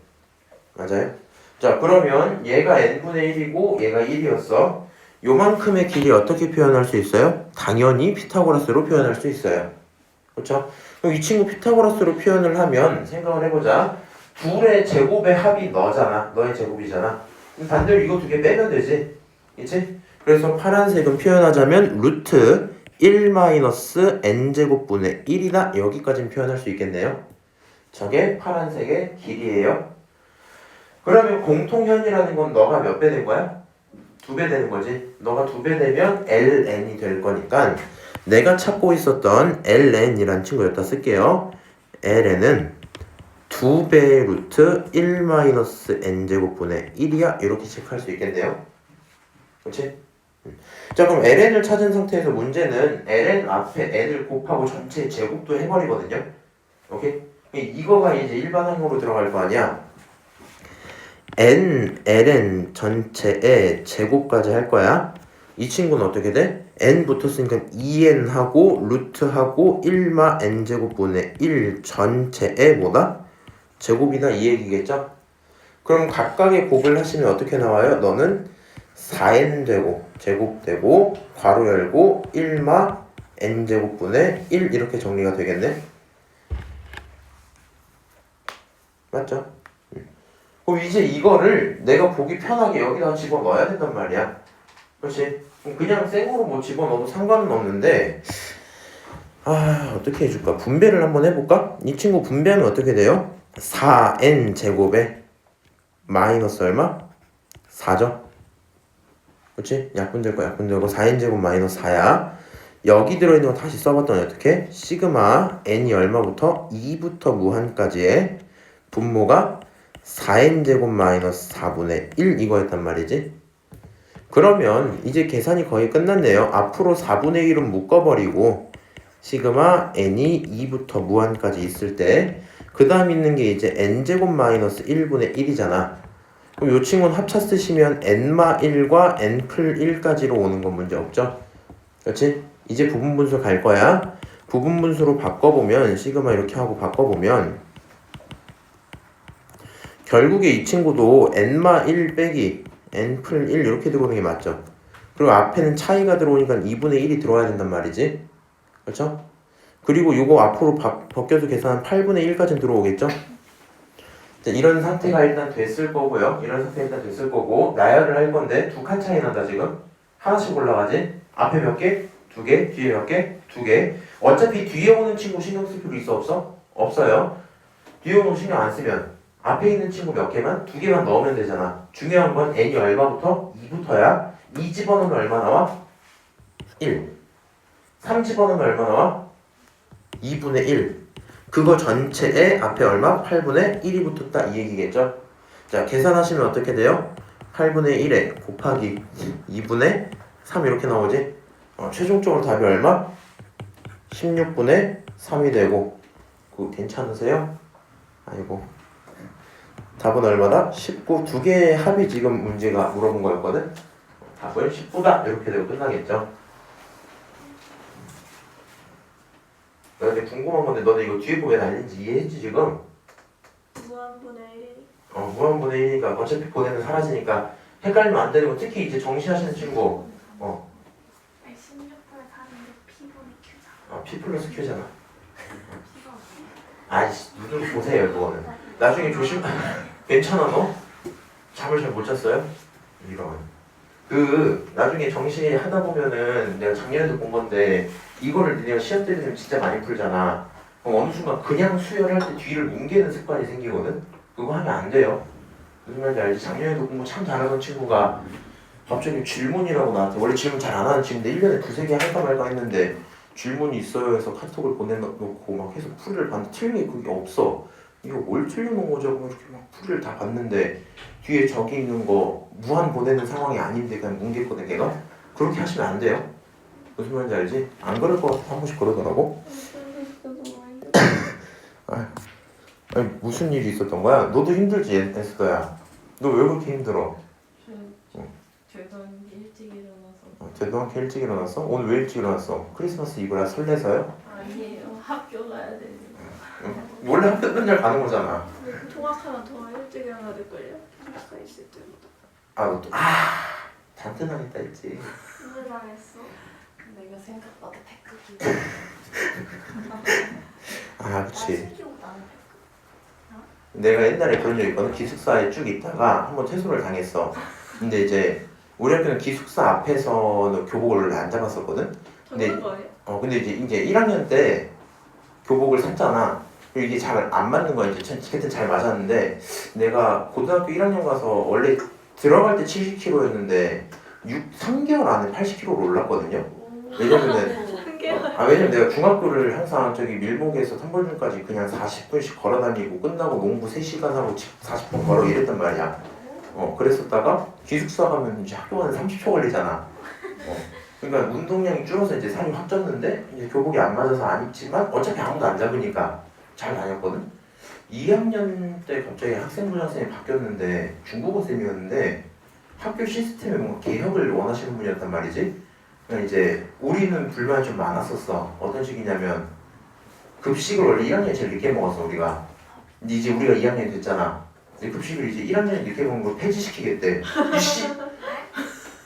맞아요? 자, 그러면 얘가 n분의 1이고 얘가 1이었어. 요만큼의 길이 어떻게 표현할 수 있어요? 당연히 피타고라스로 표현할 수 있어요. 그렇죠? 그럼 이 친구 피타고라스로 표현을 하면 생각을 해보자. 둘의 제곱의 합이 너잖아. 너의 제곱이잖아. 그럼 반대로 이거 두 개 빼면 되지. 그치? 그래서 파란색은 표현하자면 루트 1 마이너스 n제곱분의 1이다. 여기까지는 표현할 수 있겠네요. 저게 파란색의 길이에요. 그러면 공통현이라는 건 너가 몇 배 된 거야? 2배 되는 거지. 너가 2배 되면 ln이 될 거니까 내가 찾고 있었던 ln이란 친구 여기다 쓸게요. ln은 2배의 루트 1 마이너스 n제곱분의 1이야. 이렇게 체크할 수 있겠네요. 그렇지? 자, 그럼 ln을 찾은 상태에서 문제는 ln 앞에 n을 곱하고 전체 제곱도 해버리거든요. 오케이? 이거가 이제 일반항으로 들어갈 거 아니야. ln 전체의 제곱까지 할 거야. 이 친구는 어떻게 돼? n 붙었으니까 2n하고 루트하고 1마 n제곱분의 1 전체의 뭐다? 제곱이다 이 얘기겠죠? 그럼 각각의 곱을 하시면 어떻게 나와요? 너는 4n 되고 제곱되고 괄호 열고 1마 n제곱분의 1 이렇게 정리가 되겠네? 맞죠? 그럼 이제 이거를 내가 보기 편하게 여기다가 집어넣어야 된단 말이야. 그렇지? 그냥 생으로 뭐 집어넣어도 상관은 없는데 어떻게 해줄까? 분배를 한번 해볼까? 이 친구 분배하면 어떻게 돼요? 4n 제곱에 마이너스 얼마? 4죠? 그렇지? 약분될 거 약분되고 4n 제곱 마이너스 4야. 여기 들어있는 거 다시 써봤더니 어떻게? 시그마 n이 얼마부터? 2부터 무한까지의 분모가 4n제곱 마이너스 4분의 1 이거였단 말이지. 그러면 이제 계산이 거의 끝났네요. 앞으로 4분의 1은 묶어버리고 시그마 n이 2부터 무한까지 있을 때 그 다음 있는 게 이제 n제곱 마이너스 1분의 1이잖아. 그럼 요 친구는 합차 쓰시면 n마 1과 n 풀 1까지로 오는 건 문제 없죠? 그렇지? 이제 부분분수 갈 거야. 부분분수로 바꿔보면 시그마 이렇게 하고 바꿔보면 결국에 이 친구도 n마 1 빼기 n 풀 1 이렇게 들어오는 게 맞죠? 그리고 앞에는 차이가 들어오니까 2분의 1이 들어와야 된단 말이지. 그렇죠? 그리고 요거 앞으로 벗겨서 계산한 8분의 1까지는 들어오겠죠? 자, 이런 상태가 일단 됐을 거고요. 이런 상태가 일단 됐을 거고 나열을 할 건데 두 칸 차이 난다 지금. 하나씩 올라가지. 앞에 몇 개? 2개. 뒤에 몇 개? 2개. 어차피 뒤에 오는 친구 신경 쓸 필요 있어 없어? 없어요. 뒤에 오는 거 신경 안 쓰면 앞에 있는 친구 몇 개만? 2개만 넣으면 되잖아. 중요한 건 n이 얼마부터? 2부터야. 2 집어넣으면 얼마 나와? 1. 3 집어넣으면 얼마 나와? 2분의 1. 그거 전체에 앞에 얼마? 8분의 1이 붙었다 이 얘기겠죠? 자, 계산하시면 어떻게 돼요? 8분의 1에 곱하기 2분의 3 이렇게 나오지? 최종적으로 답이 얼마? 16분의 3이 되고 그거 괜찮으세요? 아이고 답은 얼마다? 19. 두 개의 합이 지금 문제가 물어본 거였거든? 답은 19다 이렇게 되고 끝나겠죠? 근데 궁금한 건데 너네 이거 뒤에 보면 알린지 이해했지 지금? 무한분의 1. 무한분의 1이니까 어차피 보내는 사라지니까 헷갈리면 안 되는 거 특히 이제 정시하시는 친구 16분의 4인데 P분의 Q잖아. P 플러스 Q잖아. P가 어디? 아이씨 눈으로 보세요 그거는. 나중에 조심. 괜찮아 너? 잠을 잘 못 잤어요? 이런. 나중에 정시 하다 보면은 내가 작년에도 본 건데 이거를 내가 시험 때 되면 진짜 많이 풀잖아. 그럼 어느 순간 그냥 수열할 때 뒤를 뭉개는 습관이 생기거든? 그거 하면 안 돼요. 무슨 말인지 알지? 작년에도 공부 참 잘하던 친구가 갑자기 질문이라고 나한테 원래 질문 잘 안 하는 친구인데 1년에 두세 개 할까 말까 했는데 질문이 있어요 해서 카톡을 보내놓고 막 계속 풀이를 봤는데 틀린 게 그게 없어. 이거 뭘 틀려놓은 거죠? 이렇게 막 풀이를 다 봤는데 뒤에 저기 있는 거 무한 보내는 상황이 아닌데 그냥 뭉갰거든 걔가. 그렇게 하시면 안 돼요. 무슨 말인지 알지? 안 그럴 것 같아서 한 번씩 그러더라고. 아니 무슨 일이 있었던 거야? 너도 힘들지 에스더야. 너 왜 그렇게 힘들어? 죄송한데 일찍 일어나서. 제도 일찍 일어났어? 오늘 왜 일찍 일어났어? 크리스마스 이브라 설레서요? 아니에요. 학교 가야 되니까. 원래 학교 맨날 가는 거잖아. 통학하면 더 일찍 일어나야 될걸요? 기숙사 있을 때보다. 단순하겠다 했지. 왜 당했어? 내가 생각보다 태극이. 그치. 신기록 나는 내가 옛날에 그런 적 있거든. 기숙사에 쭉 있다가 한번 퇴소를 당했어. 근데 이제 우리 학교는 기숙사 앞에서는 교복을 안 잡았었거든. 근데 저런 거예요? 근데 이제 1학년 때 교복을 샀잖아. 그리고 이게 잘 안 맞는 거야. 이제 그때 잘 맞았는데 내가 고등학교 1학년 가서 원래 들어갈 때 70kg였는데 3개월 안에 80kg로 올랐거든요. 왜냐면은 왜냐면 내가 중학교를 항상 저기 밀봉에서 탐벌중까지 그냥 40분씩 걸어 다니고 끝나고 농구 3시간 하고 40분 걸어 이랬단 말이야. 그랬었다가 기숙사 가면 이제 학교 가는 30초 걸리잖아. 그러니까 운동량이 줄어서 이제 살이 확 쪘는데 이제 교복이 안 맞아서 안 입지만 어차피 아무도 안 잡으니까 잘 다녔거든. 2학년 때 갑자기 학생부장쌤이 바뀌었는데 중국어 쌤이었는데 학교 시스템에 뭔가 개혁을 원하시는 분이었단 말이지. 그러니까 이제 우리는 불만이 좀 많았었어. 어떤 식이냐면 급식을 원래 1학년에 제일 늦게 먹었어 우리가. 근데 이제 우리가 2학년이 됐잖아. 근데 급식을 이제 1학년에 늦게 먹은 걸 폐지시키겠대. 이씨.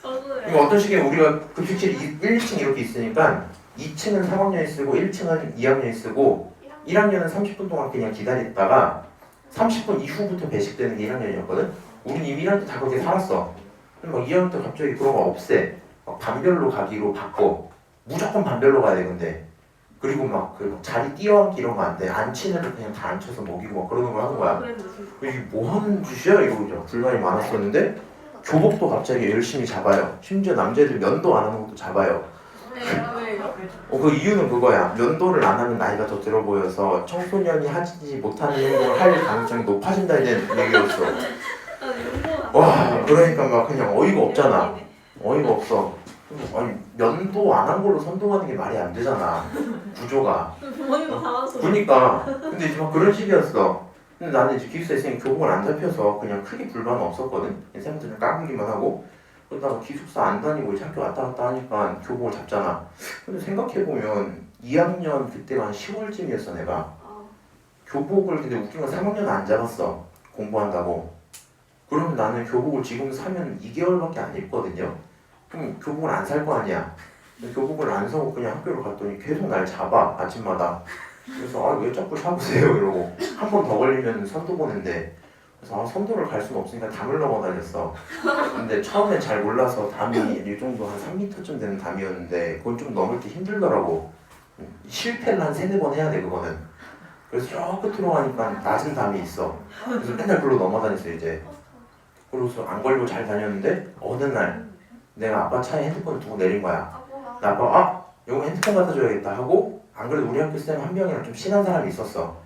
그러니까 어떤 식의 우리가 급식실이 1, 2층 이렇게 있으니까 2층은 3학년이 쓰고 1층은 2학년이 쓰고 1학년은 30분 동안 그냥 기다렸다가 30분 이후부터 배식되는 게 1학년이었거든? 우린 이미 1학년 때 다 그렇게 살았어. 근데 막 2학년 때 갑자기 그런 거 없애. 막 반별로 가기로 바꿔. 무조건 반별로 가야 돼 근데. 그리고 막 그 자리 띄어앉기 이런 거 안 돼. 앉힌 애들 그냥 다 앉혀서 먹이고 막 그러는 걸 하는 거야. 이게 뭐 하는 짓이야? 이거 불만이 많았었는데 교복도 갑자기 열심히 잡아요. 심지어 남자애들 면도 안 하는 것도 잡아요. 왜요? 그 이유는 그거야. 면도를 안 하면 나이가 더 들어 보여서 청소년이 하지 못하는 행동을 할 가능성이 높아진다는 얘기였어. 와, 그러니까 막 그냥 어이가 없잖아. 어이가 없어. 아니 면도 안 한 걸로 선동하는 게 말이 안 되잖아. 구조가. 부모님도 당황스러워. 그러니까. 근데 이제 막 그런 식이었어. 근데 나는 이제 기숙사에 있으니 교복을 안 잡혀서 그냥 크게 불만은 없었거든. 쌤들은 까불기만 하고. 그러다가 기숙사 안 다니고 이제 학교 왔다 갔다 하니까 교복을 잡잖아. 근데 생각해보면 2학년 그때가 한 10월쯤이었어 내가. 교복을 근데 웃긴 건 3학년 안 잡았어. 공부한다고. 그러면 나는 교복을 지금 사면 2개월밖에 안 입거든요. 그럼 교복을 안 살 거 아니야. 근데 교복을 안 사고 그냥 학교를 갔더니 계속 날 잡아 아침마다. 그래서 왜 자꾸 사보세요 이러고 한 번 더 걸리면 선도 보는데 그래서 선도를 갈 수는 없으니까 담을 넘어 다녔어. 근데 처음엔 잘 몰라서 담이 이 정도 한 3m쯤 되는 담이었는데 그건 좀 넘을 때 힘들더라고. 실패를 한 3-4번 해야 돼 그거는. 그래서 저 끝으로 가니까 낮은 담이 있어. 그래서 맨날 글로 넘어 다녔어 이제. 그래서 안 걸리고 잘 다녔는데 어느 날 내가 아빠 차에 핸드폰을 두고 내린 거야. 나 아빠가 이거 핸드폰 갖다 줘야겠다 하고 안 그래도 우리 학교 쌤 한 명이랑 좀 친한 사람이 있었어.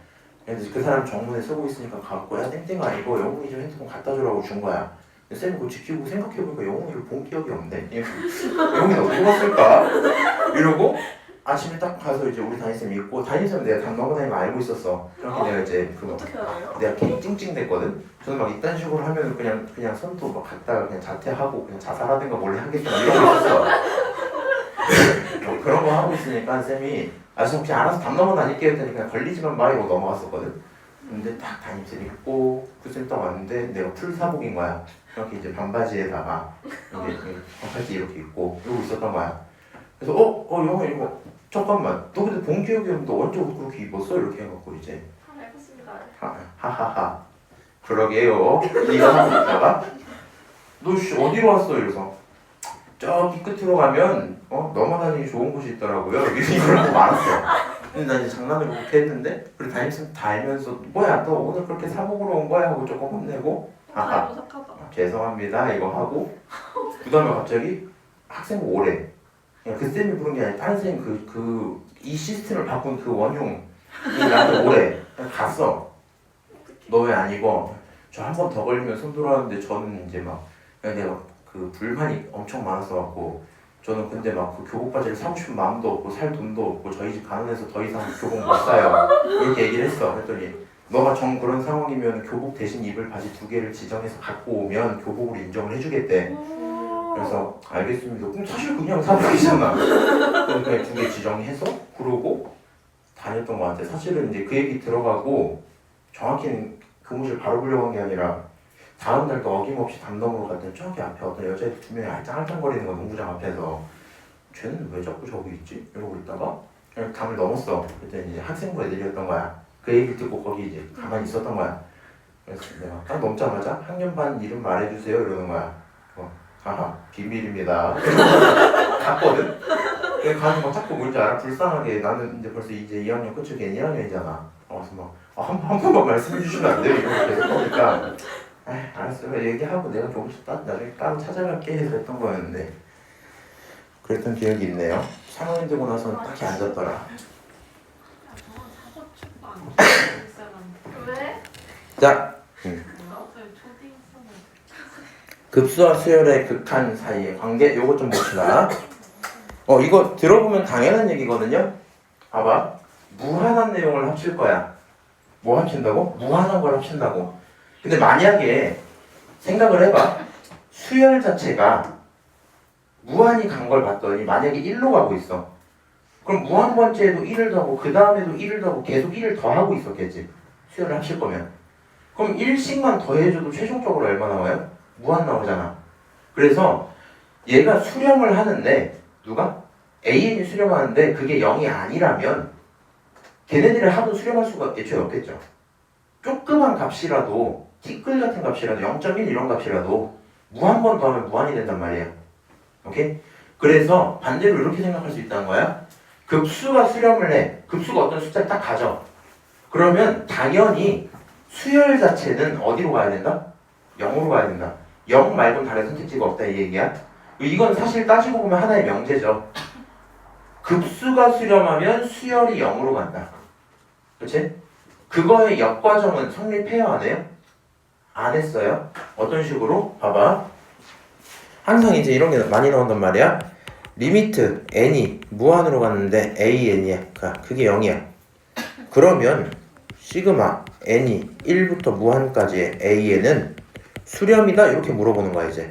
그래서 그 사람 정문에 쓰고 있으니까 갖고 야 땡땡아 아니고 영웅이 좀 핸드폰 갖다 주라고 준 거야. 쌤이 그거 지키고 생각해보니까 영웅이를 본 기억이 없네. 영웅이는 어디서 봤을까? 이러고 아침에 딱 가서 이제 우리 담임쌤이 있고 담임쌤은 내가 담 넘어다니는 거 알고 있었어. 그렇게 내가 이제 그거 어떻게 알아요? 내가 걔 찡찡댔거든. 저는 막 이딴 식으로 하면 그냥 손도 막 갖다가 그냥 자퇴하고 그냥 자살하든가 몰래 하겠다 이러고 있었어. 그런 거 하고 있으니까 쌤이 저 혹시 알아서 담 넘어다닐게요 했더니 그냥 걸리지만 마 이러고 넘어갔었거든. 근데 딱 담임쌤이 있고 그 쌤 딱 왔는데 내가 풀 사복인 거야. 이렇게 이제 반바지에다가 이게 반팔티 이렇게 입고 이러고 있었던 거야. 그래서 영어 이거 잠깐만 너 근데 본 기억이 없는데 언제 옷 그렇게 입었어? 이렇게 해갖고 이제 알겠습니다. 하하하 그러게요 이거 하고 있다가 너 어디로 왔어? 이래서 저기 끝으로 가면 넘어다니기 좋은 곳이 있더라고요 이걸 하고 말았어. 근데 나 이제 장난을 그렇게 했는데 그리고 담임쌤 다 알면서 뭐야 너 오늘 그렇게 사복으로 온 거야? 하고 조금 혼내고 아, 착하다. 죄송합니다 이거 하고 그 다음에 갑자기 학생부 오래 그 쌤이 부른 게 아니라 다른 쌤 이 시스템을 바꾼 그 원흉이 나한테 오래 갔어. 너 왜 안 입어? 저 한 번 더 걸리면 손 들어왔는데 저는 이제 막 내가 그 불만이 엄청 많았어 갖고 저는 근데 막 그 교복 바지를 사고 싶은 마음도 없고 살 돈도 없고 저희 집 가난해서 더 이상 교복 못 사요 이렇게 얘기를 했어. 그랬더니 너가 정 그런 상황이면 교복 대신 입을 바지 2개를 지정해서 갖고 오면 교복으로 인정을 해주겠대. 그래서 알겠습니다. 그럼 사실 그냥 사복이잖아. 그러니까 2개 지정해서 그러고 다녔던 것 같아. 사실은 이제 그 얘기 들어가고 정확히는 교무실 바로 불려간 게 아니라 다음 날도 어김없이 담당으로 갔더니 저기 앞에 어떤 여자애들 2명이 알짱알짱거리는 거 농구장 앞에서 쟤는 왜 자꾸 저기 있지? 이러고 있다가 그냥 담을 넘었어. 그랬더니 이제 학생부 애들이었던 거야. 그 얘기를 듣고 거기 이제 가만히 있었던 거야. 그래서 내가 딱 넘자마자 학년 반 이름 말해주세요 이러는 거야. 하하 비밀입니다. 갔거든. 내가 가서 막 자꾸 뭔지 알아? 불쌍하게 나는 이제 벌써 이제 2학년 끝이고 걔는 1학년이잖아. 그래서 막 한 번만 말씀해 주시면 안 돼요? 이렇게 계속 하니까 알았어요. 얘기하고 내가 조금씩 나중에 따로 찾아갈게 해서 했던 거였는데 그랬던 기억이 있네요. 3학년 되고 나서는 딱히 안 잤더라. 저건 사고축도 안 있어야 왜? 자, 나한테 초딩 급수와 수열의 극한 사이의 관계 요거 좀 봅시다. 이거 들어보면 당연한 얘기거든요. 봐봐. 무한한 내용을 합칠 거야. 뭐 합친다고? 무한한 걸 합친다고. 근데 만약에 생각을 해봐. 수열 자체가 무한히 간 걸 봤더니 만약에 1로 가고 있어. 그럼 무한 번째에도 1을 더하고 그 다음에도 1을 더하고 계속 1을 더하고 있었겠지. 수열을 합칠 거면. 그럼 1씩만 더해줘도 최종적으로 얼마 나와요? 무한 나오잖아. 그래서 얘가 수렴을 하는데 누가? AN이 수렴하는데 그게 0이 아니라면 걔네들이 하도 수렴할 수가 애초에 없겠죠. 조그만 값이라도 티끌 같은 값이라도 0.1 이런 값이라도 무한 번 더하면 무한이 된단 말이야. 오케이? 그래서 반대로 이렇게 생각할 수 있다는 거야. 급수가 수렴을 해. 급수가 어떤 숫자를 딱 가져. 그러면 당연히 수열 자체는 어디로 가야 된다? 0으로 가야 된다. 0 말고는 다른 선택지가 없다 이 얘기야. 이건 사실 따지고 보면 하나의 명제죠. 급수가 수렴하면 수열이 0으로 간다. 그치? 그거의 역과정은 성립해요 안 해요? 안 했어요. 어떤 식으로? 봐봐. 항상 이제 이런 게 많이 나온단 말이야. 리미트 n이 무한으로 갔는데 an이야. 그게 0이야. 그러면 시그마 n이 1부터 무한까지의 an은 수렴이다 이렇게 물어보는 거야 이제.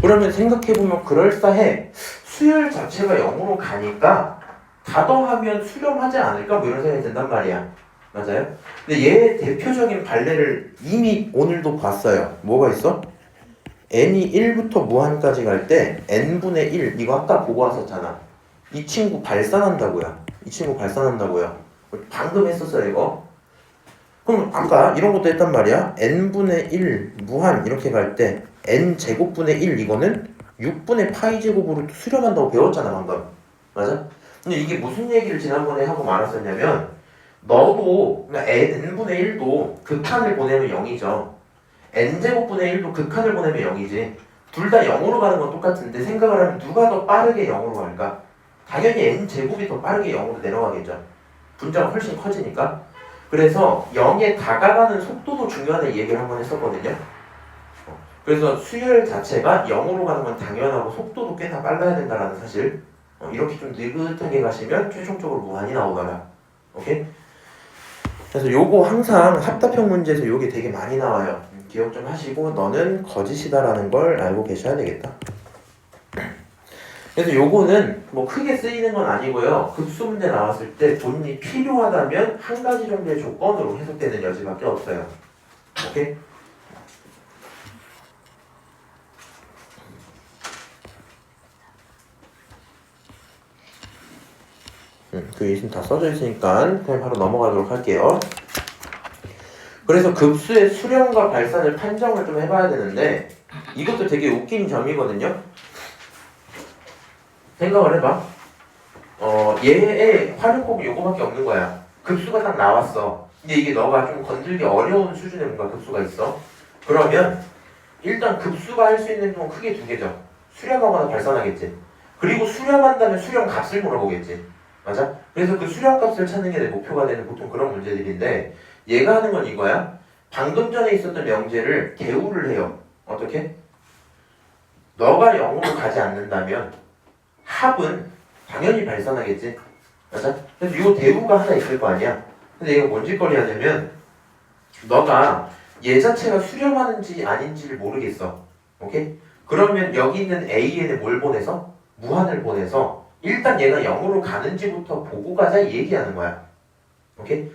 그러면 생각해보면 그럴싸해. 수열 자체가 0으로 가니까 다 더하면 수렴하지 않을까? 뭐 이런 생각이 든단 말이야. 맞아요? 근데 얘의 대표적인 발레를 이미 오늘도 봤어요. 뭐가 있어? n이 1부터 무한까지 갈 때 n분의 1 이거 아까 보고 왔었잖아. 이 친구 발산한다고요. 이 친구 발산한다고요. 방금 했었어요 이거. 그럼 아까 이런 것도 했단 말이야. n분의 1 무한 이렇게 갈 때 n제곱분의 1 이거는 6분의 파이 제곱으로 수렴한다고 배웠잖아 방금. 맞아? 근데 이게 무슨 얘기를 지난번에 하고 말았었냐면 너도 n분의 1도 극한을 보내면 0이죠. n제곱분의 1도 극한을 보내면 0이지. 둘 다 0으로 가는 건 똑같은데 생각을 하면 누가 더 빠르게 0으로 갈까? 당연히 n제곱이 더 빠르게 0으로 내려가겠죠. 분자가 훨씬 커지니까. 그래서 0에 다가가는 속도도 중요하다 이 얘기를 한번 했었거든요. 그래서 수열 자체가 0으로 가는 건 당연하고 속도도 꽤나 빨라야 된다는 사실. 이렇게 좀 느긋하게 가시면 최종적으로 무한이 나오더라. 오케이? 그래서 요거 항상 합답형 문제에서 요게 되게 많이 나와요. 기억 좀 하시고 너는 거짓이다라는 걸 알고 계셔야 되겠다. 그래서 요거는 뭐 크게 쓰이는 건 아니고요. 급수 문제 나왔을 때 본인이 필요하다면 한 가지 정도의 조건으로 해석되는 여지밖에 없어요. 오케이? 그 예심 다 써져 있으니까 그냥 바로 넘어가도록 할게요. 그래서 급수의 수렴과 발산을 판정을 좀 해봐야 되는데 이것도 되게 웃긴 점이거든요. 생각을 해봐. 얘의 활용법이 요거밖에 없는 거야. 급수가 딱 나왔어. 근데 이게 너가 좀 건들기 어려운 수준의 뭔가 급수가 있어. 그러면 일단 급수가 할 수 있는 건 크게 두 개죠. 수렴하거나 발산하겠지. 그리고 수렴한다면 수렴 값을 물어보겠지. 맞아? 그래서 그 수렴값을 찾는 게 내 목표가 되는 보통 그런 문제들인데 얘가 하는 건 이거야. 방금 전에 있었던 명제를 대우를 해요. 어떻게? 너가 0으로 가지 않는다면 합은 당연히 발산하겠지. 맞아? 그래서 이 대우가 하나 있을 거 아니야. 근데 이거 뭔 짓거리 하냐면 너가 얘 자체가 수렴하는지 아닌지를 모르겠어. 오케이? 그러면 여기 있는 AN에 뭘 보내서? 무한을 보내서 일단 얘가 0으로 가는지부터 보고 가자 이 얘기하는 거야. 오케이?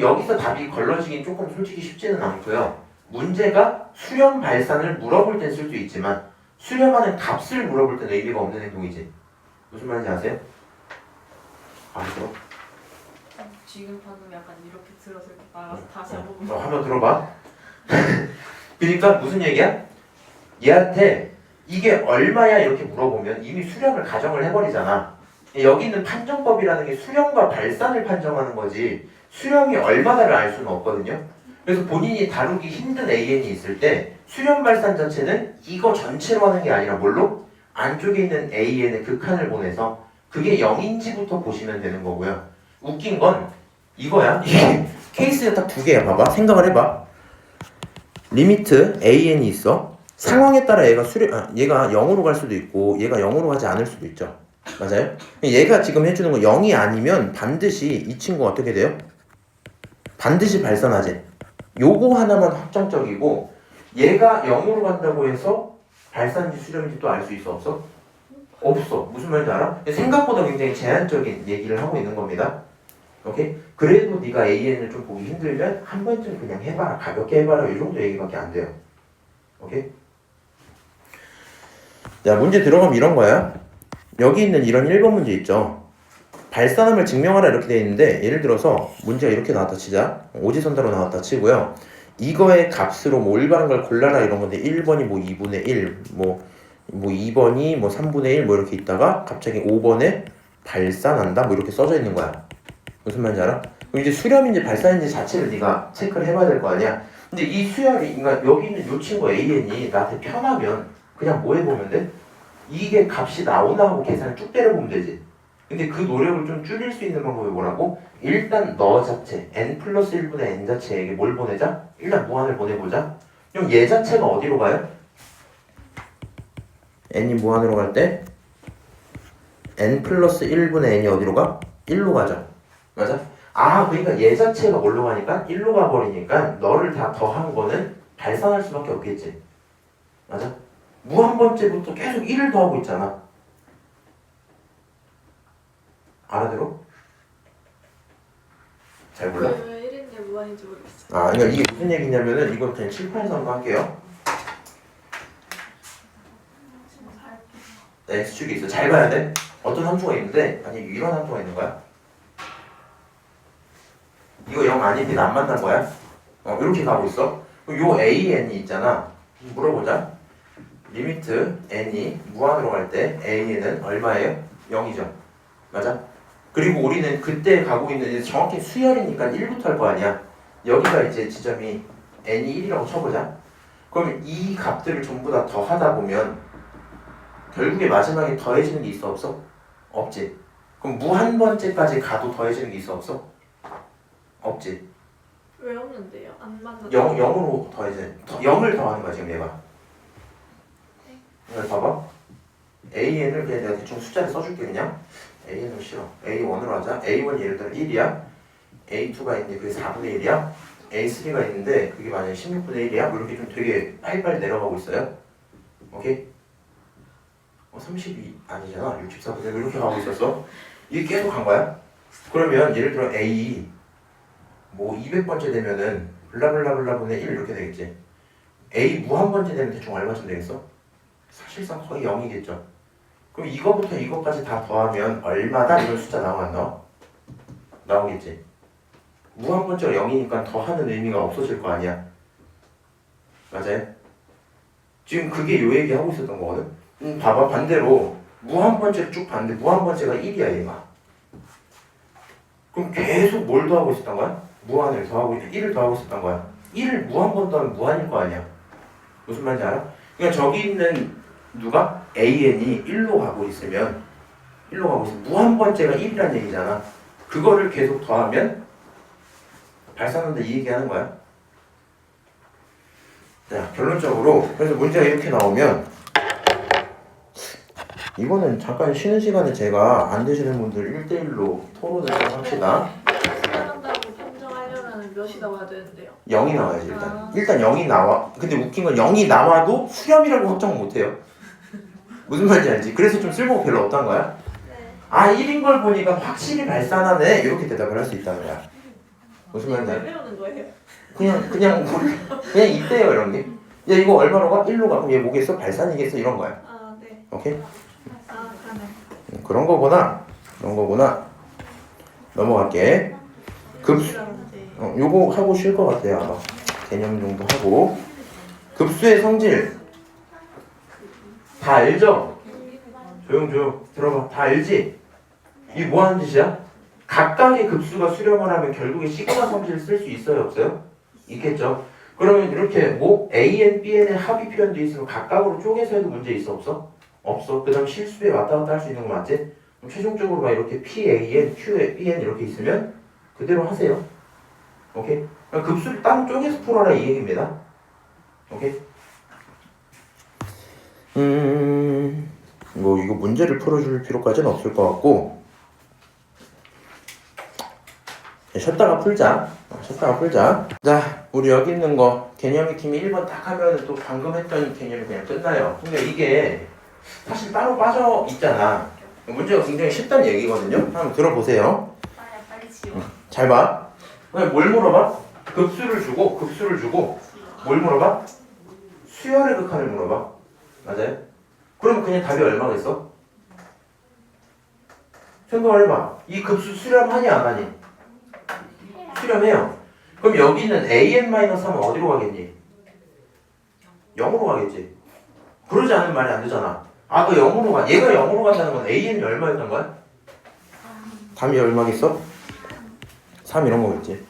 여기서 답이 걸러지긴 조금 솔직히 쉽지는 않고요. 문제가 수렴 발산을 물어볼 땐 쓸 수 있지만 수렴하는 값을 물어볼 때는 의미가 없는 행동이지. 무슨 말인지 아세요? 알았어? 지금 방금 약간 이렇게 들었을 때 나가서 다시 한번 한번 들어봐. 그러니까 무슨 얘기야? 얘한테 이게 얼마야 이렇게 물어보면 이미 수렴을 가정을 해버리잖아. 여기 있는 판정법이라는 게 수렴과 발산을 판정하는 거지 수렴이 얼마나를 알 수는 없거든요. 그래서 본인이 다루기 힘든 AN이 있을 때 수렴 발산 자체는 이거 전체로 하는 게 아니라 뭘로? 안쪽에 있는 AN의 극한을 보내서 그게 0인지부터 보시면 되는 거고요. 웃긴 건 이거야. 이게 케이스가 딱 두 개야. 봐봐. 생각을 해봐. 리미트 AN이 있어. 상황에 따라 얘가 얘가 0으로 갈 수도 있고 얘가 0으로 가지 않을 수도 있죠. 맞아요? 얘가 지금 해주는 거 0이 아니면 반드시 이 친구가 어떻게 돼요? 반드시 발산하지. 요거 하나만 확정적이고 얘가 0으로 간다고 해서 발산인지 수렴인지 또 알 수 있어? 없어? 없어. 무슨 말인지 알아? 생각보다 굉장히 제한적인 얘기를 하고 있는 겁니다. 오케이? 그래도 네가 AN을 좀 보기 힘들면 한 번쯤 그냥 해봐라. 가볍게 해봐라. 이 정도 얘기밖에 안 돼요. 오케이? 자, 문제 들어가면 이런 거야. 여기 있는 이런 1번 문제 있죠. 발산함을 증명하라 이렇게 돼 있는데 예를 들어서 문제가 이렇게 나왔다 치자. 오지선다로 나왔다 치고요. 이거의 값으로 뭐 올바른 걸 골라라 이런 건데 1번이 뭐 2분의 1, 뭐 2번이 뭐 3분의 1 뭐 이렇게 있다가 갑자기 5번에 발산한다 뭐 이렇게 써져 있는 거야. 무슨 말인지 알아? 그럼 이제 수렴인지 발산인지 자체를 네가 체크를 해봐야 될 거 아니야. 근데 이 수열이 그러니까 여기 있는 요 친구 AN이 나한테 편하면 그냥 뭐 해보면 돼? 이게 값이 나오나 하고 계산을 쭉 때려보면 되지. 근데 그 노력을 좀 줄일 수 있는 방법이 뭐라고? 일단 너 자체 n 플러스 1분의 n 자체에게 뭘 보내자? 일단 무한을 보내보자. 그럼 얘 자체가 어디로 가요? n이 무한으로 갈 때 n 플러스 1분의 n이 어디로 가? 1로 가죠. 맞아? 아 그러니까 얘 자체가 뭘로 가니까 1로 가버리니까 너를 다 더한 거는 발산할 수밖에 없겠지. 맞아? 무한 번째부터 계속 1을 더하고 있잖아. 알아들어? 잘 몰라? 왜 1인데 무한인지 모르겠어. 아, 그러니까 이게 무슨 얘기냐면은 이건 그냥 칠판에서 한번 할게요. 네, X축이 있어. 잘 봐야 돼. 어떤 함수가 있는데 아니 이런 함수가 있는 거야. 이거 0 아닙니다. 안 만난 거야. 이렇게 가고 있어. 그럼 요 AN이 있잖아. 물어보자. 리미트 n이 무한으로 갈 때 AN은 얼마예요? 0이죠. 맞아? 그리고 우리는 그때 가고 있는 이제 정확히 수열이니까 1부터 할 거 아니야. 여기가 이제 지점이 n이 1이라고 쳐보자. 그러면 이 값들을 전부 다 더하다 보면 결국에 마지막에 더해지는 게 있어 없어? 없지. 그럼 무한 번째까지 가도 더해지는 게 있어 없어? 없지. 왜 없는데요? 안 맞는. 0으로 더해지는 0을 더하는 거야 지금 얘가. 이걸 봐봐. AN을 그냥 내가 대충 숫자를 써줄게 그냥. AN은 싫어. A1으로 하자. A1이 예를 들어 1이야. A2가 있는데 그게 4분의 1이야. A3가 있는데 그게 만약에 16분의 1이야. 뭐 이렇게 좀 되게 빨리빨리 내려가고 있어요. 오케이? 32 아니잖아. 64분의 1 이렇게 가고 있었어. 이게 계속 간 거야. 그러면 예를 들어 A 뭐 200번째 되면은 블라블라블라분의 1 이렇게 되겠지. A 무한 번째 되면 대충 얼마쯤 되겠어? 사실상 거의 0이겠죠. 그럼 이거부터 이거까지 다 더하면 얼마다 이런 숫자 나와 안 나와? 나오겠지. 무한 번째가 0이니까 더하는 의미가 없어질 거 아니야. 맞아요? 지금 그게 요 얘기 하고 있었던 거거든. 봐봐 반대로 무한 번째를 쭉 봤는데 무한 번째가 1이야 얘가. 그럼 계속 뭘 더하고 있었던 거야? 무한을 더하고 1을 더하고 있었던 거야. 1을 무한 번 더하면 무한일 거 아니야. 무슨 말인지 알아? 그러니까 저기 있는 누가? AN이 1로 가고 있으면 무한 번째가 1이란 얘기잖아. 그거를 계속 더하면 발산한다 이 얘기하는 거야. 자 결론적으로 그래서 문제가 이렇게 나오면 이거는 잠깐 쉬는 시간에 제가 안 되시는 분들 1대1로 토론을 좀 합시다. 수련한다고 판정하려면 몇이 나와야 되는데요? 0이 나와야지 일단. 일단 0이 나와. 근데 웃긴 건 0이 나와도 수렴이라고 확정 못 해요. 무슨 말인지 알지? 그래서 좀 쓸모가 별로 없단 거야. 네. 아 1인 걸 보니까 확실히 발산하네 이렇게 대답을 할 수 있다는 거야. 무슨 말인지 왜 알지? 배우는 거예요? 그냥 있대요 이런 게. 야 이거 얼마로 가? 1로 가. 그럼 얘 뭐겠어? 발산이겠어? 이런 거야. 아, 네. 오케이? 아, 그러네. 그런 거구나. 넘어갈게. 급수. 요거 하고 쉴 것 같아요 아마. 개념 정도 하고. 급수의 성질 다 알죠? 조용 들어봐. 다 알지? 이게 뭐 하는 짓이야? 각각의 급수가 수렴을 하면 결국에 시그마 성질을 쓸 수 있어요 없어요? 있겠죠. 그러면 이렇게 뭐 AN, BN의 합의 표현도 있으면 각각으로 쪼개서 해도 문제 있어 없어? 없어. 그 다음 실수에 왔다 갔다 할 수 있는 거 맞지? 그럼 최종적으로 막 이렇게 PAN, QBN 이렇게 있으면 그대로 하세요. 오케이? 그러니까 급수를 따로 쪼개서 풀어라 이 얘기입니다. 오케이? 뭐 이거 문제를 풀어줄 필요까지는 없을 것 같고 쉬었다가 풀자. 자, 우리 여기 있는 거 개념 익힘이 1번 딱 하면은 또 방금 했던 개념이 그냥 끝나요. 근데 이게 사실 따로 빠져 있잖아. 문제가 굉장히 쉽다는 얘기거든요. 한번 들어보세요. 빨리 지워. 잘 봐. 그냥 뭘 물어봐? 급수를 주고 뭘 물어봐? 수열의 극한을 물어봐. 맞아요? 그럼 그냥 답이 얼마겠어? 생각을 해봐. 이 급수 수렴하니 안 하니? 수렴해요. 그럼 여기는 AN-3은 어디로 가겠니? 0으로 가겠지. 그러지 않으면 말이 안 되잖아. 아, 그 0으로 가. 얘가 0으로 간다는 건 AN이 얼마였던 거야? 답이 얼마겠어? 3 이런 거겠지.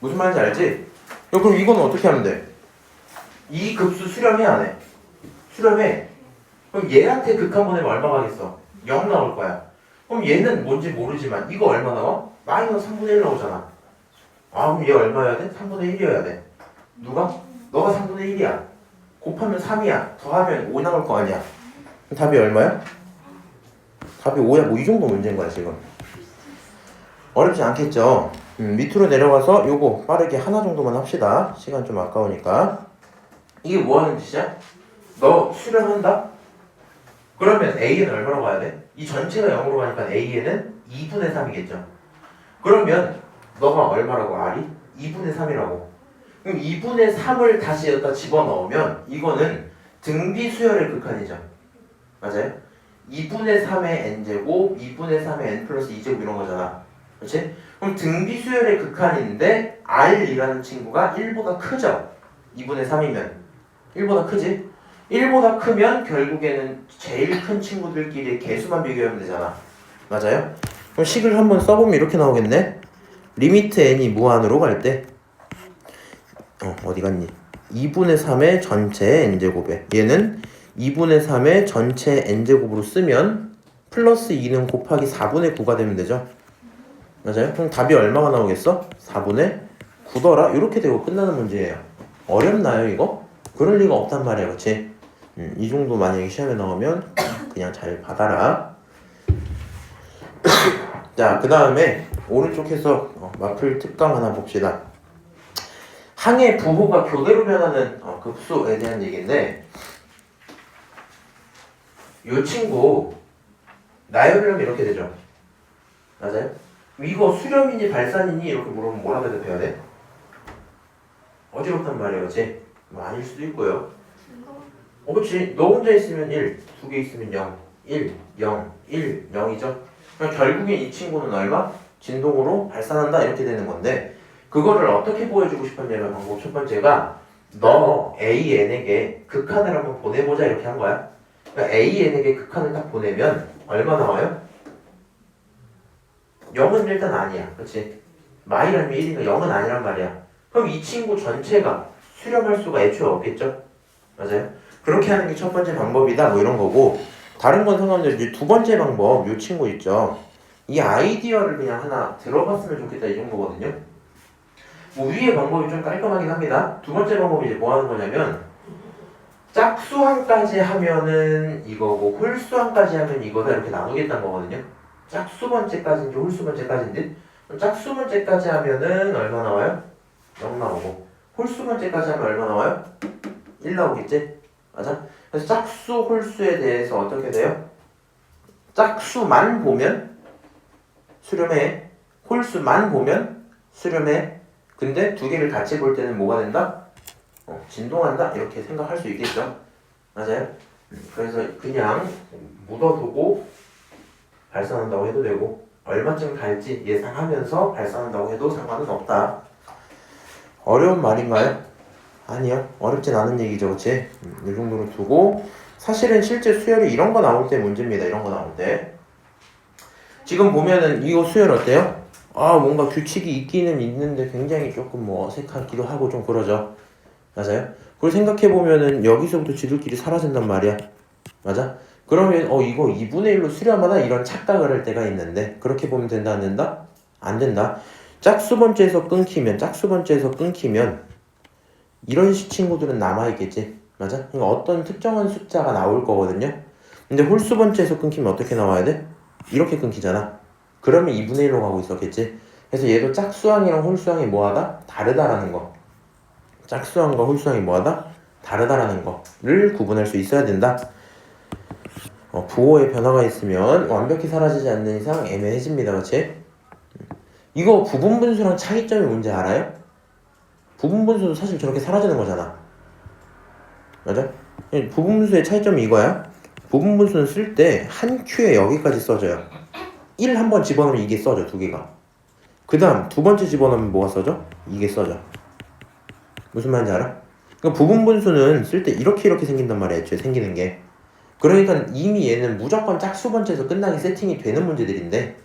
무슨 말인지 알지? 그럼 이거는 어떻게 하면 돼? 이 급수 수렴해 안 해? 수렴해. 그럼 얘한테 극한 보내면 얼마 가겠어? 0 나올 거야. 그럼 얘는 뭔지 모르지만 이거 얼마 나와? 마이너스 3분의 1 나오잖아. 아 그럼 얘 얼마여야 돼? 3분의 1이어야 돼. 누가? 너가 3분의 1이야. 곱하면 3이야. 더하면 5 나올 거 아니야. 그럼 답이 얼마야? 답이 5야. 뭐 이 정도 문제인 거야 지금. 어렵지 않겠죠? 밑으로 내려가서 요거 빠르게 하나 정도만 합시다. 시간 좀 아까우니까. 이게 뭐 하는 짓이야? 너 수렴한다? 그러면 A는 얼마로 가야 돼? 이 전체가 0으로 가니까 A는 2분의 3이겠죠. 그러면 너가 얼마라고 R이? 2분의 3이라고. 그럼 2분의 3을 다시 여기다 집어넣으면 이거는 등비 수열의 극한이죠. 맞아요? 2분의 3의 n제곱, 2분의 3의 n 플러스 2제곱 이런 거잖아. 그렇지? 그럼 등비 수열의 극한인데 R이라는 친구가 1보다 크죠? 2분의 3이면 1보다 크지? 1보다 크면 결국에는 제일 큰 친구들끼리 개수만 비교하면 되잖아. 맞아요? 그럼 식을 한번 써보면 이렇게 나오겠네. 리미트 n이 무한으로 갈 때 어디 갔니? 2분의 3의 전체 n제곱에 얘는 2분의 3의 전체 n제곱으로 쓰면 플러스 2는 곱하기 4분의 9가 되면 되죠. 맞아요? 그럼 답이 얼마가 나오겠어? 4분의 9더라. 이렇게 되고 끝나는 문제예요. 어렵나요 이거? 그럴 리가 없단 말이야. 그렇지? 이 정도 만약에 시험에 나오면 그냥 잘 받아라. 자, 그 다음에 오른쪽 해서 마플 특강 하나 봅시다. 항의 부호가 교대로 변하는 급수에 대한 얘기인데 이 친구 나열이라면 이렇게 되죠. 맞아요? 이거 수렴이니 발산이니 이렇게 물어보면 뭐라 대답해야 돼? 어지럽단 말이에요. 그치? 뭐 아닐 수도 있고요. 그치? 너 혼자 있으면 1, 두 개 있으면 0, 1, 0, 1, 0이죠? 그러니까 결국엔 이 친구는 얼마? 진동으로 발산한다 이렇게 되는 건데 그거를 어떻게 보여주고 싶었냐면 방법 첫 번째가 너 AN에게 극한을 한번 보내보자 이렇게 한 거야. 그러니까 AN에게 극한을 딱 보내면 얼마 나와요? 0은 일단 아니야. 그치? 마이라면 1이니까 0은 아니란 말이야. 그럼 이 친구 전체가 수렴할 수가 애초에 없겠죠? 맞아요? 그렇게 하는 게 첫 번째 방법이다 뭐 이런 거고 다른 건 상관없는데 이제 두 번째 방법 이 친구 있죠? 이 아이디어를 그냥 하나 들어봤으면 좋겠다 이 정도거든요. 뭐 위의 방법이 좀 깔끔하긴 합니다. 두 번째 방법이 이제 뭐 하는 거냐면 짝수항까지 하면은 이거고 홀수항까지 하면 이거다 이렇게 나누겠다는 거거든요. 짝수 번째까지인지 홀수 번째까지인지 짝수 번째까지 하면은 얼마 나와요? 0 나오고 홀수 번째까지 하면 얼마 나와요? 1 나오겠지? 맞아? 그래서 짝수 홀수에 대해서 어떻게 돼요? 짝수만 보면 수렴해 홀수만 보면 수렴해 근데 두 개를 같이 볼 때는 뭐가 된다? 진동한다? 이렇게 생각할 수 있겠죠? 맞아요? 그래서 그냥 묻어두고 발산한다고 해도 되고 얼마쯤 갈지 예상하면서 발산한다고 해도 상관은 없다. 어려운 말인가요? 아니요. 어렵진 않은 얘기죠. 그치? 이 정도로 두고 사실은 실제 수열이 이런 거 나올 때 문제입니다. 이런 거 나올 때. 지금 보면은 이거 수열 어때요? 뭔가 규칙이 있기는 있는데 굉장히 조금 뭐 어색하기도 하고 좀 그러죠. 맞아요? 그걸 생각해보면은 여기서부터 지들끼리 사라진단 말이야. 맞아? 그러면 이거 2분의 1로 수렴하다 이런 착각을 할 때가 있는데 그렇게 보면 된다 안 된다? 안 된다. 짝수번째에서 끊기면 이런 친구들은 남아있겠지. 맞아? 그러니까 어떤 특정한 숫자가 나올 거거든요. 근데 홀수번째에서 끊기면 어떻게 나와야 돼? 이렇게 끊기잖아. 그러면 2분의 1로 가고 있었겠지. 그래서 얘도 짝수항이랑 홀수항이 뭐하다? 다르다라는 거. 짝수항과 홀수항이 뭐하다? 다르다라는 거를 구분할 수 있어야 된다. 부호의 변화가 있으면 완벽히 사라지지 않는 이상 애매해집니다. 그치? 이거 부분분수랑 차이점이 뭔지 알아요? 부분분수도 사실 저렇게 사라지는 거잖아. 맞아? 부분분수의 차이점이 이거야. 부분분수는 쓸 때 한 큐에 여기까지 써져요. 1 한번 집어넣으면 이게 써져. 두 개가. 그 다음 두 번째 집어넣으면 뭐가 써져? 이게 써져. 무슨 말인지 알아? 그러니까 부분분수는 쓸 때 이렇게 생긴단 말이야. 애초에 생기는 게. 그러니까 이미 얘는 무조건 짝수번째에서 끝나게 세팅이 되는 문제들인데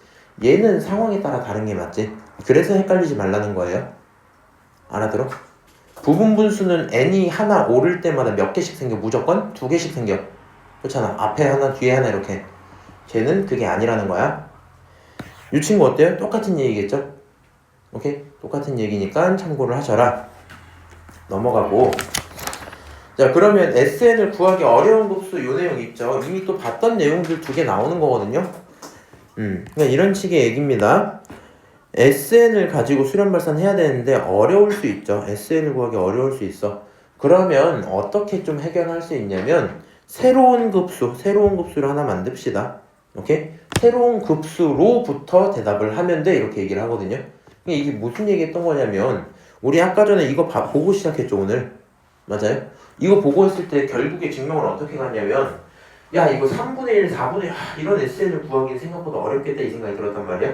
얘는 상황에 따라 다른 게 맞지. 그래서 헷갈리지 말라는 거예요. 알아들어? 부분분수는 n이 하나 오를 때마다 몇 개씩 생겨? 무조건 두 개씩 생겨. 그렇잖아. 앞에 하나 뒤에 하나 이렇게. 쟤는 그게 아니라는 거야. 이 친구 어때요? 똑같은 얘기겠죠? 오케이? 똑같은 얘기니까 참고를 하셔라. 넘어가고. 자, 그러면 SN을 구하기 어려운 급수 요 내용 있죠? 이미 또 봤던 내용들 두 개 나오는 거거든요. 그냥 이런 식의 얘기입니다. SN을 가지고 수렴 발산해야 되는데 어려울 수 있죠. SN을 구하기 어려울 수 있어. 그러면 어떻게 좀 해결할 수 있냐면 새로운 급수를 하나 만듭시다. 오케이? 새로운 급수로부터 대답을 하면 돼. 이렇게 얘기를 하거든요. 이게 무슨 얘기했던 거냐면 우리 아까 전에 이거 보고 시작했죠, 오늘. 맞아요? 이거 보고 있을 때 결국에 증명을 어떻게 갔냐면 야, 이거 3분의 1, 4분의 1 이런 SN을 구하기는 생각보다 어렵겠다 이 생각이 들었단 말이야.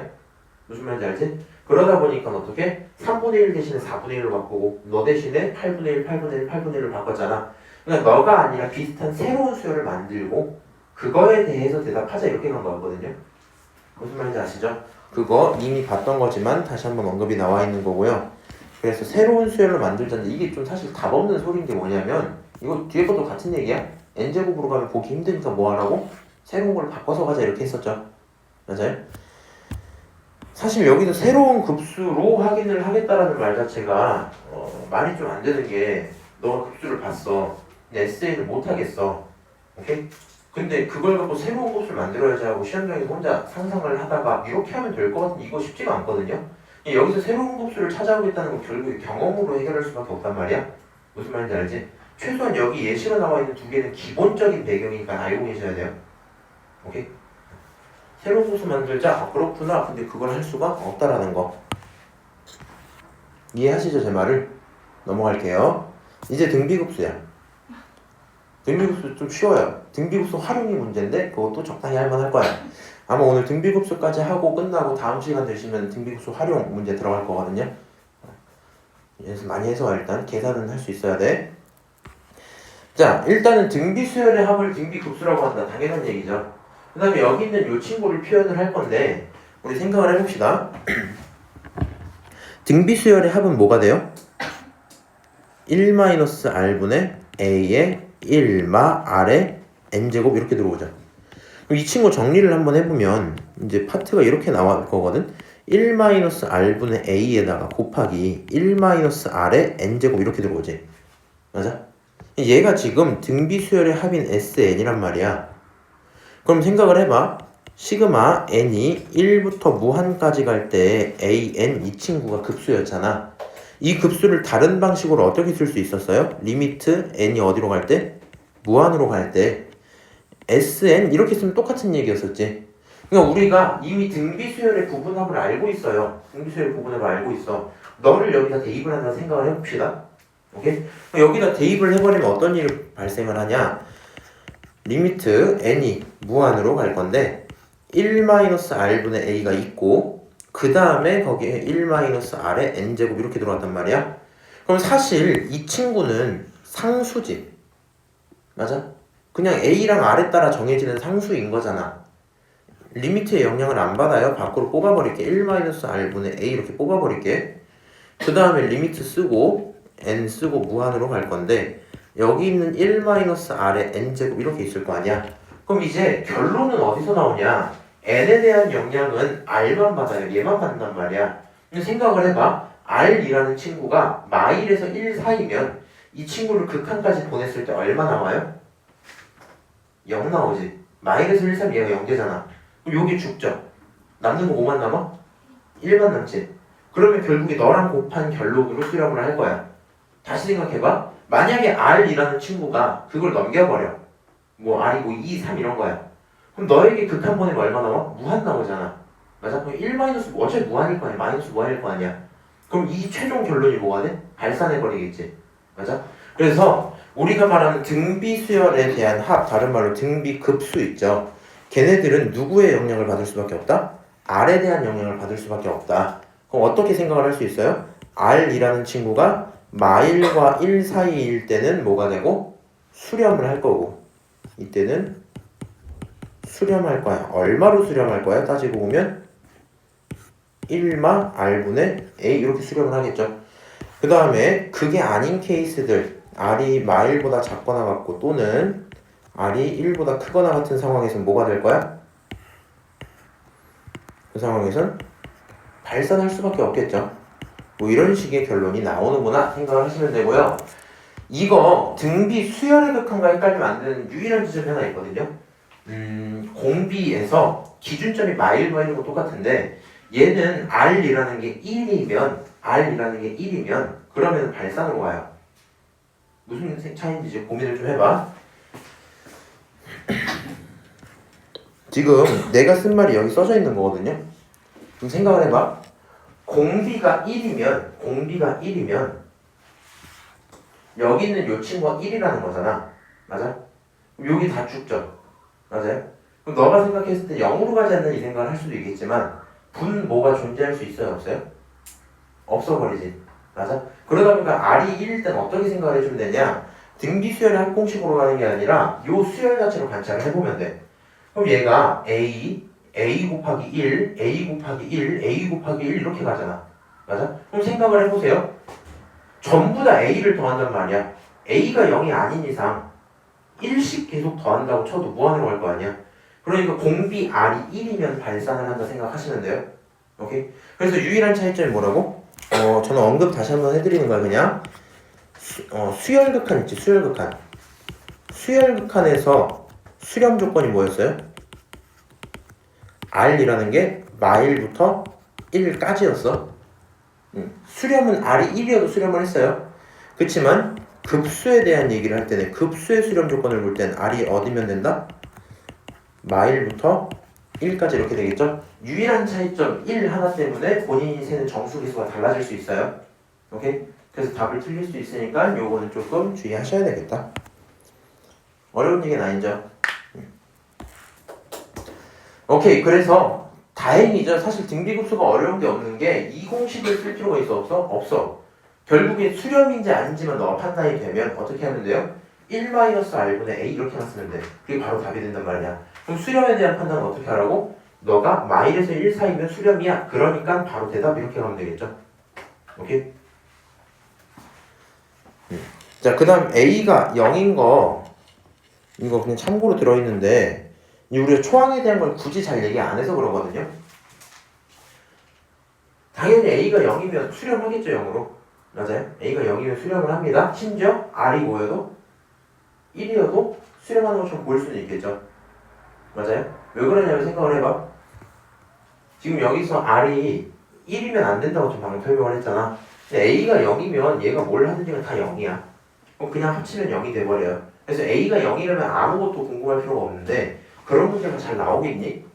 무슨 말인지 알지? 그러다 보니까 어떻게? 3분의 1 대신에 4분의 1로 바꾸고 너 대신에 8분의 1, 8분의 1, 8분의 1로 바꿨잖아. 그러니까 너가 아니라 비슷한 새로운 수열을 만들고 그거에 대해서 대답하자 이렇게 간 거거든요. 무슨 말인지 아시죠? 그거 이미 봤던 거지만 다시 한번 언급이 나와 있는 거고요. 그래서 새로운 수열을 만들자는데 이게 좀 사실 답 없는 소리인 게 뭐냐면 이거 뒤에 것도 같은 얘기야. n제곱으로 가면 보기 힘드니까 뭐 하라고? 새로운 걸 바꿔서 가자 이렇게 했었죠. 맞아요? 사실 여기서 새로운 급수로 확인을 하겠다라는 말 자체가 말이 좀 안 되는 게 너가 급수를 봤어. 근데 SN을 못 하겠어. 오케이? 근데 그걸 갖고 새로운 급수를 만들어야지 하고 시험장에서 혼자 상상을 하다가 이렇게 하면 될 것 같은데 이거 쉽지가 않거든요. 여기서 새로운 급수를 찾아오겠다는 건 결국에 경험으로 해결할 수밖에 없단 말이야. 무슨 말인지 알지? 최소한 여기 예시로 나와 있는 두 개는 기본적인 배경이니까 알고 계셔야 돼요. 오케이? 새로운 급수 만들자? 그렇구나. 근데 그걸 할 수가 없다라는 거. 이해하시죠? 제 말을? 넘어갈게요. 이제 등비급수야. 등비급수 좀 쉬워요. 등비급수 활용이 문제인데 그것도 적당히 할만할 거야. 아마 오늘 등비급수까지 하고 끝나고 다음 시간 되시면 등비급수 활용 문제 들어갈 거거든요. 연습 많이 해서 일단 계산은 할 수 있어야 돼. 자, 일단은 등비수열의 합을 등비급수라고 한다. 당연한 얘기죠. 그 다음에 여기 있는 이 친구를 표현을 할 건데 우리 생각을 해봅시다. 등비수열의 합은 뭐가 돼요? 1-r분의 a의 1마 r의 n제곱 이렇게 들어오죠. 그럼 이 친구 정리를 한번 해보면 이제 파트가 이렇게 나올 거거든. 1-r분의 a에다가 곱하기 1-r의 n제곱 이렇게 들어오지. 맞아? 얘가 지금 등비수열의 합인 SN이란 말이야. 그럼 생각을 해봐. 시그마 n이 1부터 무한까지 갈 때 an 이 친구가 급수였잖아. 이 급수를 다른 방식으로 어떻게 쓸 수 있었어요? 리미트 n이 어디로 갈 때? 무한으로 갈 때 Sn 이렇게 쓰면 똑같은 얘기였었지. 그러니까 우리가 이미 등비수열의 구분합을 알고 있어요. 등비수열의 구분합을 알고 있어. 너를 여기다 대입을 한다 생각을 해봅시다. 오케이? 여기다 대입을 해버리면 어떤 일이 발생을 하냐? 리미트 n이 무한으로 갈 건데 1-r분의 a가 있고 그 다음에 거기에 1-r의 n제곱 이렇게 들어왔단 말이야. 그럼 사실 이 친구는 상수지. 맞아? 그냥 a랑 r에 따라 정해지는 상수인 거잖아. 리미트의 영향을 안 받아요. 밖으로 뽑아버릴게. 1-r분의 a 이렇게 뽑아버릴게. 그 다음에 리미트 쓰고 n 쓰고 무한으로 갈 건데 여기 있는 1-r의 n제곱 이렇게 있을 거 아니야. 그럼 이제 결론은 어디서 나오냐? n에 대한 영향은 r만 받아요. 얘만 받는단 말이야. 근데 생각을 해봐. r이라는 친구가 마일에서 1 사이면 이 친구를 극한까지 보냈을 때 얼마 나와요? 0 나오지. 마일에서 1 사이면 얘가 0되잖아. 그럼 여기 죽죠. 남는 거 뭐만 남아? 1만 남지. 그러면 결국에 너랑 곱한 결론으로 수렴을 할 거야. 다시 생각해봐. 만약에 r이라는 친구가 그걸 넘겨버려. 뭐 r이 뭐 2, 3 이런 거야. 그럼 너에게 극한 보내면 얼마 나와? 무한 나오잖아. 맞아? 그럼 1 마이너스 어차피 무한일 거 아니야. 마이너스 무한일 거 아니야. 그럼 이 최종 결론이 뭐가 돼? 발산해버리겠지. 맞아? 그래서 우리가 말하는 등비수열에 대한 합, 다른 말로 등비급수 있죠. 걔네들은 누구의 영향을 받을 수밖에 없다? r에 대한 영향을 받을 수밖에 없다. 그럼 어떻게 생각을 할 수 있어요? r이라는 친구가 마일과 1 사이일 때는 뭐가 되고? 수렴을 할 거고 이때는 수렴할 거야. 얼마로 수렴할 거야? 따지고 보면 1마 r분의 a 이렇게 수렴을 하겠죠. 그 다음에 그게 아닌 케이스들 r이 마일보다 작거나 같고 또는 r이 1보다 크거나 같은 상황에서는 뭐가 될 거야? 그 상황에선 발산할 수밖에 없겠죠. 뭐 이런 식의 결론이 나오는구나 생각을 하시면 되고요. 이거 등비 수열의 극한과 헷갈리면 안 되는 유일한 지점이 하나 있거든요. 공비에서 기준점이 마일과 이런 거 똑같은데 얘는 r이라는 게 1이면 그러면 발산으로 와요. 무슨 차이인지 이제 고민을 좀 해봐. 지금 내가 쓴 말이 여기 써져 있는 거거든요. 좀 생각을 해봐. 공비가 1이면 여기 있는 요 친구가 1이라는 거잖아. 맞아? 그럼 여기 다 죽죠. 맞아요? 그럼 너가 생각했을 때 0으로 가지 않는 이 생각을 할 수도 있겠지만 분모가 존재할 수 있어요? 없어요? 없어버리지. 맞아? 그러다 보니까 r이 1일 땐 어떻게 생각을 해주면 되냐? 등비수열의 합공식으로 가는 게 아니라 요 수열 자체로 관찰을 해보면 돼. 그럼 얘가 a 곱하기 1, a 곱하기 1, a 곱하기 1 이렇게 가잖아. 맞아? 그럼 생각을 해보세요. 전부 다 a를 더한단 말이야. a가 0이 아닌 이상 1씩 계속 더한다고 쳐도 무한으로 갈 거 아니야. 그러니까 공비 r이 1이면 발산을 한다 생각하시면 돼요. 오케이? 그래서 유일한 차이점이 뭐라고? 저는 언급 다시 한번 해드리는 거야. 그냥 수열극한 있지. 수열극한에서 수렴 조건이 뭐였어요? r이라는 게 마일부터 1까지였어. 수렴은 r이 1이어도 수렴을 했어요. 그렇지만 급수에 대한 얘기를 할 때는 급수의 수렴 조건을 볼 때는 r이 어디면 된다? 마일부터 1까지 이렇게 되겠죠? 유일한 차이점 1 하나 때문에 본인이 세는 정수 기수가 달라질 수 있어요. 오케이? 그래서 답을 틀릴 수 있으니까 요거는 조금 주의하셔야 되겠다. 어려운 얘기는 아니죠? 오케이. 그래서 다행이죠. 사실 등비급수가 어려운 게 없는 게 이 공식을 쓸 필요가 있어 없어? 없어. 결국에 수렴인지 아닌지만 너가 판단이 되면 어떻게 하면 돼요? 1-r분의 a 이렇게만 쓰면 돼. 그게 바로 답이 된단 말이야. 그럼 수렴에 대한 판단은 어떻게 하라고? 너가 마일에서 1 사이면 수렴이야. 그러니까 바로 대답 이렇게 가면 되겠죠. 오케이? 자, 그 다음 a가 0인 거 이거 그냥 참고로 들어있는데 우리가 초항에 대한 걸 굳이 잘 얘기 안 해서 그러거든요. 당연히 a가 0이면 수렴하겠죠. 0으로. 맞아요? a가 0이면 수렴을 합니다. 심지어 r이 뭐여도 1이어도 수렴하는 것처럼 보일 수는 있겠죠. 맞아요? 왜 그러냐면 생각을 해봐. 지금 여기서 r이 1이면 안 된다고 좀 방금 설명을 했잖아. 근데 a가 0이면 얘가 뭘 하든지가 다 0이야. 그럼 그냥 합치면 0이 돼버려요. 그래서 a가 0이라면 아무것도 궁금할 필요가 없는데 그런 문제가 잘 나오겠니?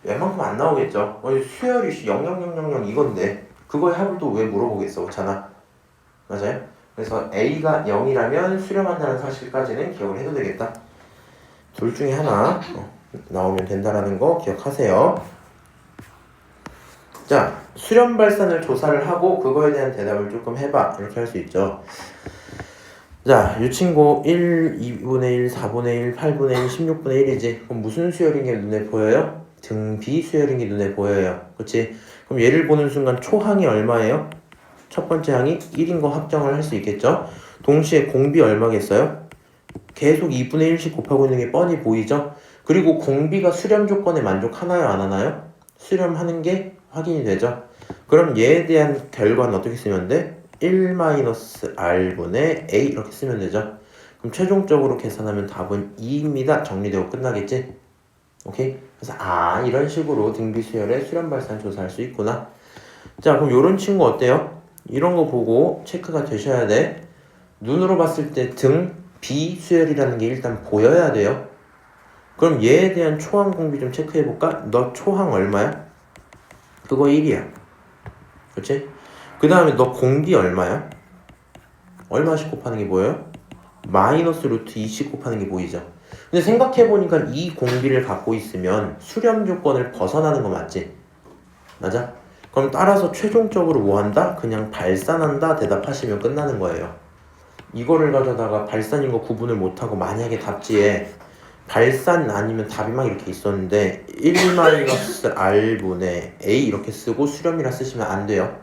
웬만큼 안 나오겠죠. 수열이 00000 이건데 그거의 합을 또 왜 물어보겠어? 그렇잖아. 맞아요? 그래서 A가 0이라면 수렴한다는 사실까지는 기억을 해도 되겠다. 둘 중에 하나 나오면 된다라는 거 기억하세요. 자, 수렴 발산을 조사를 하고 그거에 대한 대답을 조금 해봐. 이렇게 할 수 있죠. 자, 이 친구 1, 2분의 1, 4분의 1, 8분의 1, 16분의 1이지. 그럼 무슨 수열인 게 눈에 보여요? 등비 수열인 게 눈에 보여요. 그렇지? 그럼 얘를 보는 순간 초항이 얼마예요? 첫 번째 항이 1인 거 확정을 할 수 있겠죠? 동시에 공비 얼마겠어요? 계속 2분의 1씩 곱하고 있는 게 뻔히 보이죠? 그리고 공비가 수렴 조건에 만족하나요? 안 하나요? 수렴하는 게 확인이 되죠? 그럼 얘에 대한 결과는 어떻게 쓰면 돼? 1-r분의 a 이렇게 쓰면 되죠? 그럼 최종적으로 계산하면 답은 2입니다. 정리되고 끝나겠지? 오케이? 그래서 이런 식으로 등비수열의 수렴 발산 조사할 수 있구나. 자, 그럼 요런 친구 어때요? 이런 거 보고 체크가 되셔야 돼. 눈으로 봤을 때 등, 비수열이라는 게 일단 보여야 돼요. 그럼 얘에 대한 초항 공비 좀 체크해볼까? 너 초항 얼마야? 그거 1이야. 그렇지? 그 다음에 너 공비 얼마야? 얼마씩 곱하는 게 보여요? 마이너스 루트 2씩 곱하는 게 보이죠? 근데 생각해보니까 이 공비를 갖고 있으면 수렴 조건을 벗어나는 거 맞지? 맞아? 그럼 따라서 최종적으로 뭐 한다? 그냥 발산한다 대답하시면 끝나는 거예요. 이거를 가져다가 발산인 거 구분을 못하고 만약에 답지에 발산 아니면 답이 막 이렇게 있었는데 1-r분의 a 이렇게 쓰고 수렴이라 쓰시면 안 돼요.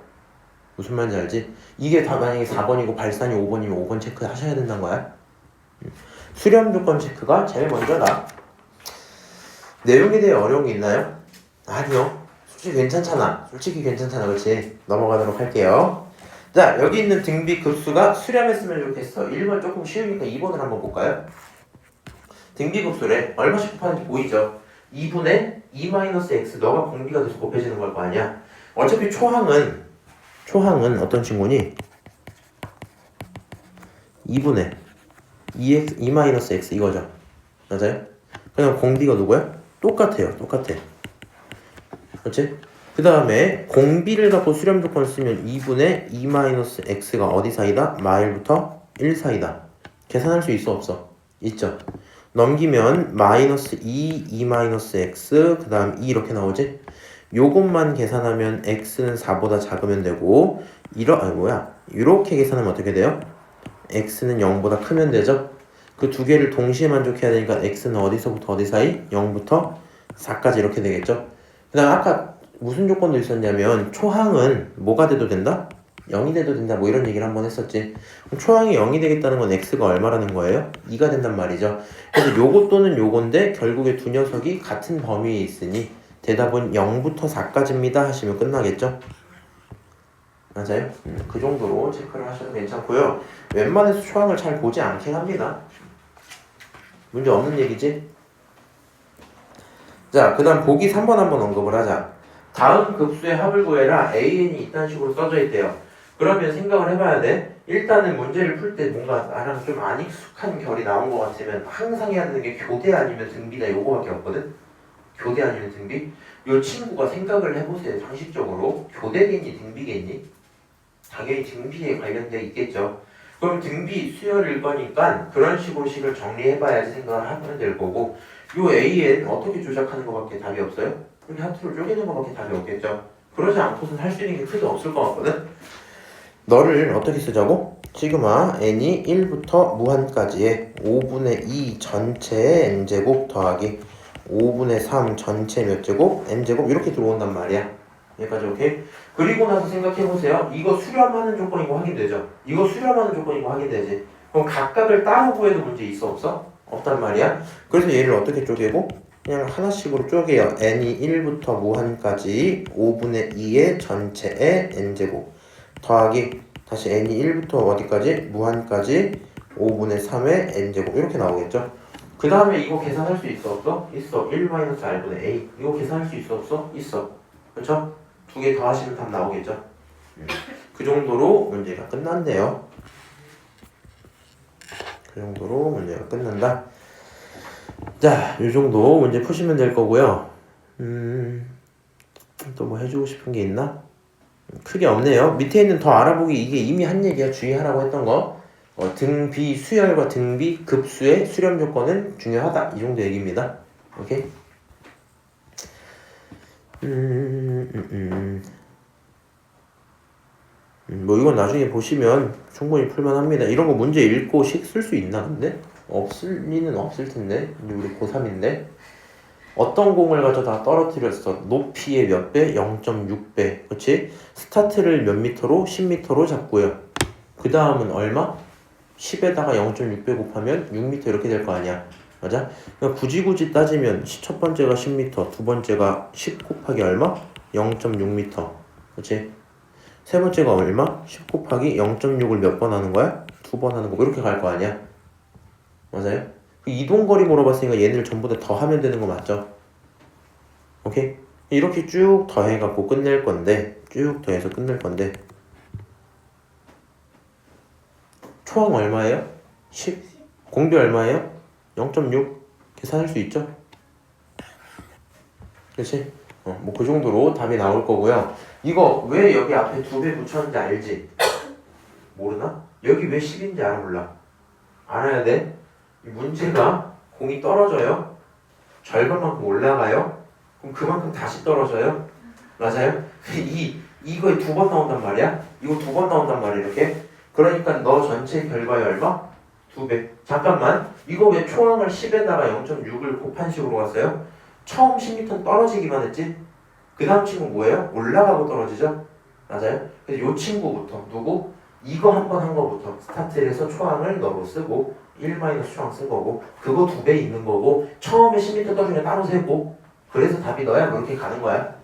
무슨 말인지 알지? 이게 다 만약에 4번이고 발산이 5번이면 5번 체크 하셔야 된다는 거야. 수렴 조건 체크가 제일 먼저다. 내용에 대해 어려운 게 있나요? 아니요. 솔직히 괜찮잖아. 그렇지? 넘어가도록 할게요. 자, 여기 있는 등비 급수가 수렴했으면 좋겠어. 1번 조금 쉬우니까 2번을 한번 볼까요? 등비 급수래. 얼마씩 곱하는지 보이죠? 2분의 2-x 너가 공비가 돼서 곱해지는 걸 거 아니야? 어차피 초항은 어떤 친구니? 2분의 2-x 이거죠. 맞아요? 그냥 공비가 누구야? 똑같아. 그렇지? 그 다음에 공비를 갖고 수렴 조건을 쓰면 2분의 2-x가 어디 사이다? 마일부터 1 사이다. 계산할 수 있어 없어? 있죠. 넘기면 마이너스 2-x 그 다음 2 이렇게 나오지? 요것만 계산하면 x는 4보다 작으면 되고 이렇게 계산하면 어떻게 돼요? x는 0보다 크면 되죠? 그 두 개를 동시에 만족해야 되니까 x는 어디서부터 어디 사이? 0부터 4까지 이렇게 되겠죠? 그 다음 아까 무슨 조건도 있었냐면 초항은 뭐가 돼도 된다? 0이 돼도 된다 뭐 이런 얘기를 한번 했었지. 그럼 초항이 0이 되겠다는 건 x가 얼마라는 거예요? 2가 된단 말이죠. 그래서 요거 또는 요건데 결국에 두 녀석이 같은 범위에 있으니 대답은 0부터 4까지입니다 하시면 끝나겠죠? 맞아요? 그 정도로 체크를 하셔도 괜찮고요. 웬만해서 초항을 잘 보지 않긴 합니다. 문제 없는 얘기지? 자, 그 다음 보기 3번 한번 언급을 하자. 다음 급수의 합을 구해라. AN이 이딴 식으로 써져 있대요. 그러면 생각을 해봐야 돼. 일단은 문제를 풀 때 뭔가 나랑 좀 안 익숙한 결이 나온 것 같으면 항상 해야 되는 게 교대 아니면 등비다 요거밖에 없거든? 교대 아니면 등비? 요 친구가 생각을 해보세요. 상식적으로. 교대겠니? 등비겠니? 당연히 등비에 관련돼 있겠죠. 그럼 등비 수열일 거니까 그런 식으로 식을 정리해봐야지 생각을 하면 될 거고 요 AN 어떻게 조작하는 것밖에 답이 없어요? 이렇게 하트로 쪼개는 것밖에 답이 없겠죠. 그러지 않고서는 할 수 있는 게 크게 없을 것 같거든. 너를 어떻게 쓰자고? 시그마 n이 1부터 무한까지의 5분의 2 전체의 n제곱 더하기 5분의 3 전체 몇 제곱? n제곱 이렇게 들어온단 말이야. 여기까지 오케이? 그리고 나서 생각해보세요. 이거 수렴하는 조건이고 확인되죠? 이거 수렴하는 조건이고 확인되지? 그럼 각각을 따로 구해도 문제 있어 없어? 없단 말이야. 그래서 얘를 어떻게 쪼개고? 그냥 하나씩으로 쪼개요. n이 1부터 무한까지 5분의 2의 전체의 n제곱 더하기 다시 n이 1부터 어디까지? 무한까지 5분의 3의 n제곱 이렇게 나오겠죠? 그 다음에 이거 계산할 수 있어 없어? 있어. 1-r분의 a 이거 계산할 수 있어 없어? 있어. 그렇죠? 두 개 더하시면 답 나오겠죠? 그 정도로 문제가 끝난대요. 그 정도로 문제가 끝난다. 자, 이 정도 문제 푸시면 될 거고요. 또 뭐 해주고 싶은 게 있나? 크게 없네요. 밑에 있는 더 알아보기 이게 이미 한 얘기야. 주의하라고 했던 거. 등비 수열과 등비 급수의 수렴 조건은 중요하다. 이 정도 얘기입니다. 오케이? 뭐 이건 나중에 보시면 충분히 풀만합니다. 이런 거 문제 읽고 식 쓸 수 있나 근데? 없을 리는 없을 텐데. 이제 우리 고3인데. 어떤 공을 가져다 떨어뜨렸어? 높이의 몇 배? 0.6배. 그렇지? 스타트를 몇 미터로? 10미터로 잡고요. 그 다음은 얼마? 10에다가 0.6배 곱하면 6m 이렇게 될 거 아니야. 맞아? 그러니까 굳이 따지면 첫 번째가 10m, 두 번째가 10 곱하기 얼마? 0.6m. 그렇지? 세 번째가 얼마? 10 곱하기 0.6을 몇 번 하는 거야? 두 번 하는 거. 이렇게 갈 거 아니야. 맞아요? 이동거리 물어봤으니까 얘네를 전부 다 더하면 되는 거 맞죠? 오케이? 이렇게 쭉 더해갖고 끝낼 건데, 쭉 더해서 끝낼 건데, 초항 얼마예요? 10. 공비 얼마예요? 0.6. 계산할 수 있죠? 그렇지? 뭐 그 정도로 답이 나올 거고요. 이거 왜 여기 앞에 2배 붙였는지 알지? 모르나? 여기 왜 10인지 알아 몰라? 알아야 돼. 이 문제가 공이 떨어져요. 절반만큼 올라가요. 그럼 그만큼 다시 떨어져요. 맞아요? 이거에 2번 나온단 말이야. 이거 2번 나온단 말이야 이렇게. 그러니까 너 전체 결과에 얼마? 2배. 잠깐만. 이거 왜 초항을 10에다가 0.6을 곱한 식으로 갔어요? 처음 10m 떨어지기만 했지? 그 다음 친구 뭐예요? 올라가고 떨어지죠? 맞아요? 그래서 요 친구부터 누구? 이거 한 번 한 거부터 스타트를 해서 초항을 너로 쓰고 1 초항 쓴 거고 그거 2배 있는 거고 처음에 10m 떨어지면 따로 세고 그래서 답이 너야? 그렇게 가는 거야.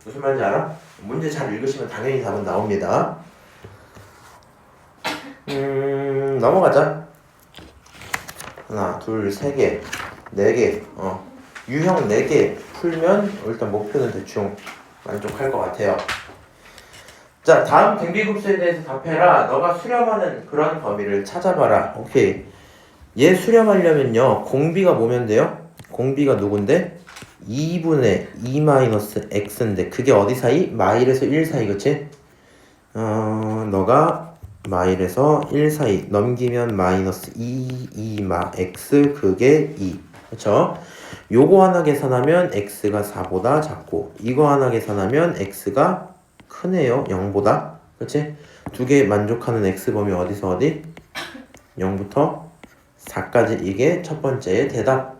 무슨 말인지 알아? 문제 잘 읽으시면 당연히 답은 나옵니다. 넘어가자. 하나, 둘, 세 개, 네 개. 유형 4개 풀면 일단 목표는 대충 만족할 것 같아요. 자, 다음 등비급수에 대해서 답해라. 너가 수렴하는 그런 범위를 찾아봐라. 오케이. 얘 수렴하려면요. 공비가 뭐면 돼요? 공비가 누군데? 2분의 2-x인데 그게 어디 사이? 마일에서 1 사이. 그치? 너가 마일에서 1 사이 넘기면 마이너스 2마 x 그게 2. 그쵸? 요거 하나 계산하면 x가 4보다 작고 이거 하나 계산하면 x가 크네요. 0보다. 그치? 두 개 만족하는 x범위 어디서 어디? 0부터 4까지 이게 첫 번째의 대답.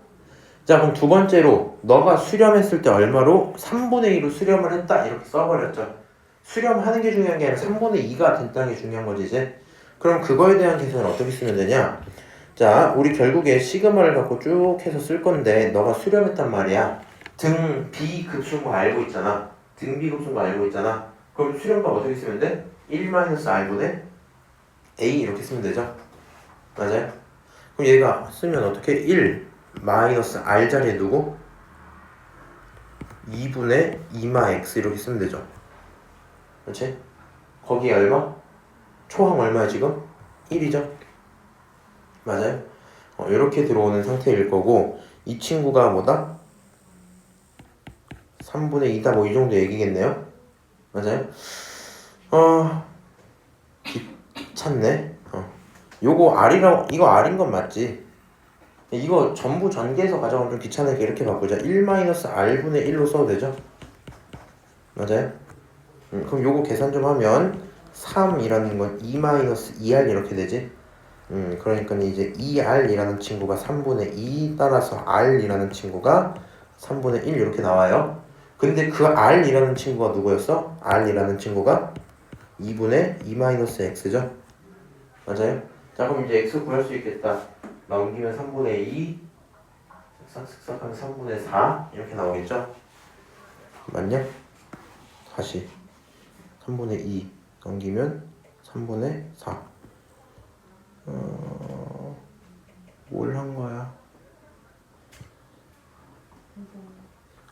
자 그럼 두 번째로 너가 수렴했을 때 얼마로? 3분의 2로 수렴을 했다 이렇게 써버렸죠. 수렴하는 게 중요한 게 아니라 3분의 2가 된다는 게 중요한 거지 이제. 그럼 그거에 대한 계산을 어떻게 쓰면 되냐? 자 우리 결국에 시그마를 갖고 쭉 해서 쓸 건데 너가 수렴했단 말이야. 등 비급수인 거 알고 있잖아. 등 비급수인 거 알고 있잖아. 그럼 수렴값 어떻게 쓰면 돼? 1-r분의 a 이렇게 쓰면 되죠. 맞아요? 그럼 얘가 쓰면 어떻게? 1 r 자리에 두고 2분의 2x 이렇게 쓰면 되죠. 그렇지? 거기에 얼마? 초항 얼마야 지금? 1이죠. 맞아요? 이렇게 들어오는 상태일 거고 이 친구가 뭐다? 3분의 2다 뭐 이 정도 얘기겠네요. 맞아요? 귀찮네. 요거 R이라고 이거 R인 건 맞지? 이거 전부 전개해서 가져가면 좀 귀찮으니까 이렇게 바꾸자. 1-r분의 1로 써도 되죠? 맞아요? 그럼 요거 계산 좀 하면 3이라는 건 2-2r 이렇게 되지? 그러니까 이제 2r이라는 친구가 3분의 2 따라서 r이라는 친구가 3분의 1 이렇게 나와요. 근데 그 r이라는 친구가 누구였어? r이라는 친구가 2분의 2-x죠? 맞아요? 자 그럼 이제 x 구할 수 있겠다. 넘기면 3분의 2 쓱싹쓱싹하면 3분의 4 이렇게 나오겠죠? 맞냐? 다시 3분의 2 넘기면 3분의 4 뭘 한 거야?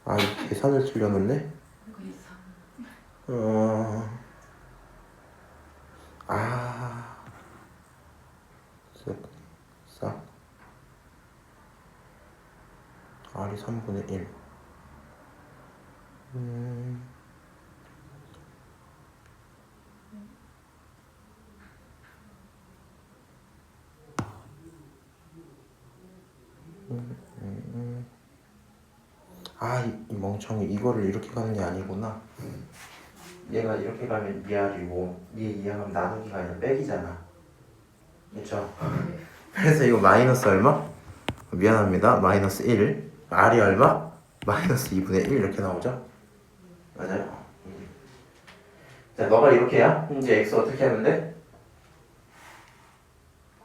아, 이 계산을 틀려놓네? 쓱싹 R이 3분의 1 이 이 멍청이 이거를 이렇게 가는 게 아니구나. 얘가 이렇게 가면 2R이고 얘 이항하면 나누기가 아니라 빼기잖아. 그렇죠? 그래서 이거 마이너스 얼마? 미안합니다. 마이너스 1. R이 얼마? 마이너스 2분의 1 이렇게 나오죠? 맞아요? 자, 너가 이렇게야? 이제 X 어떻게 하면 돼?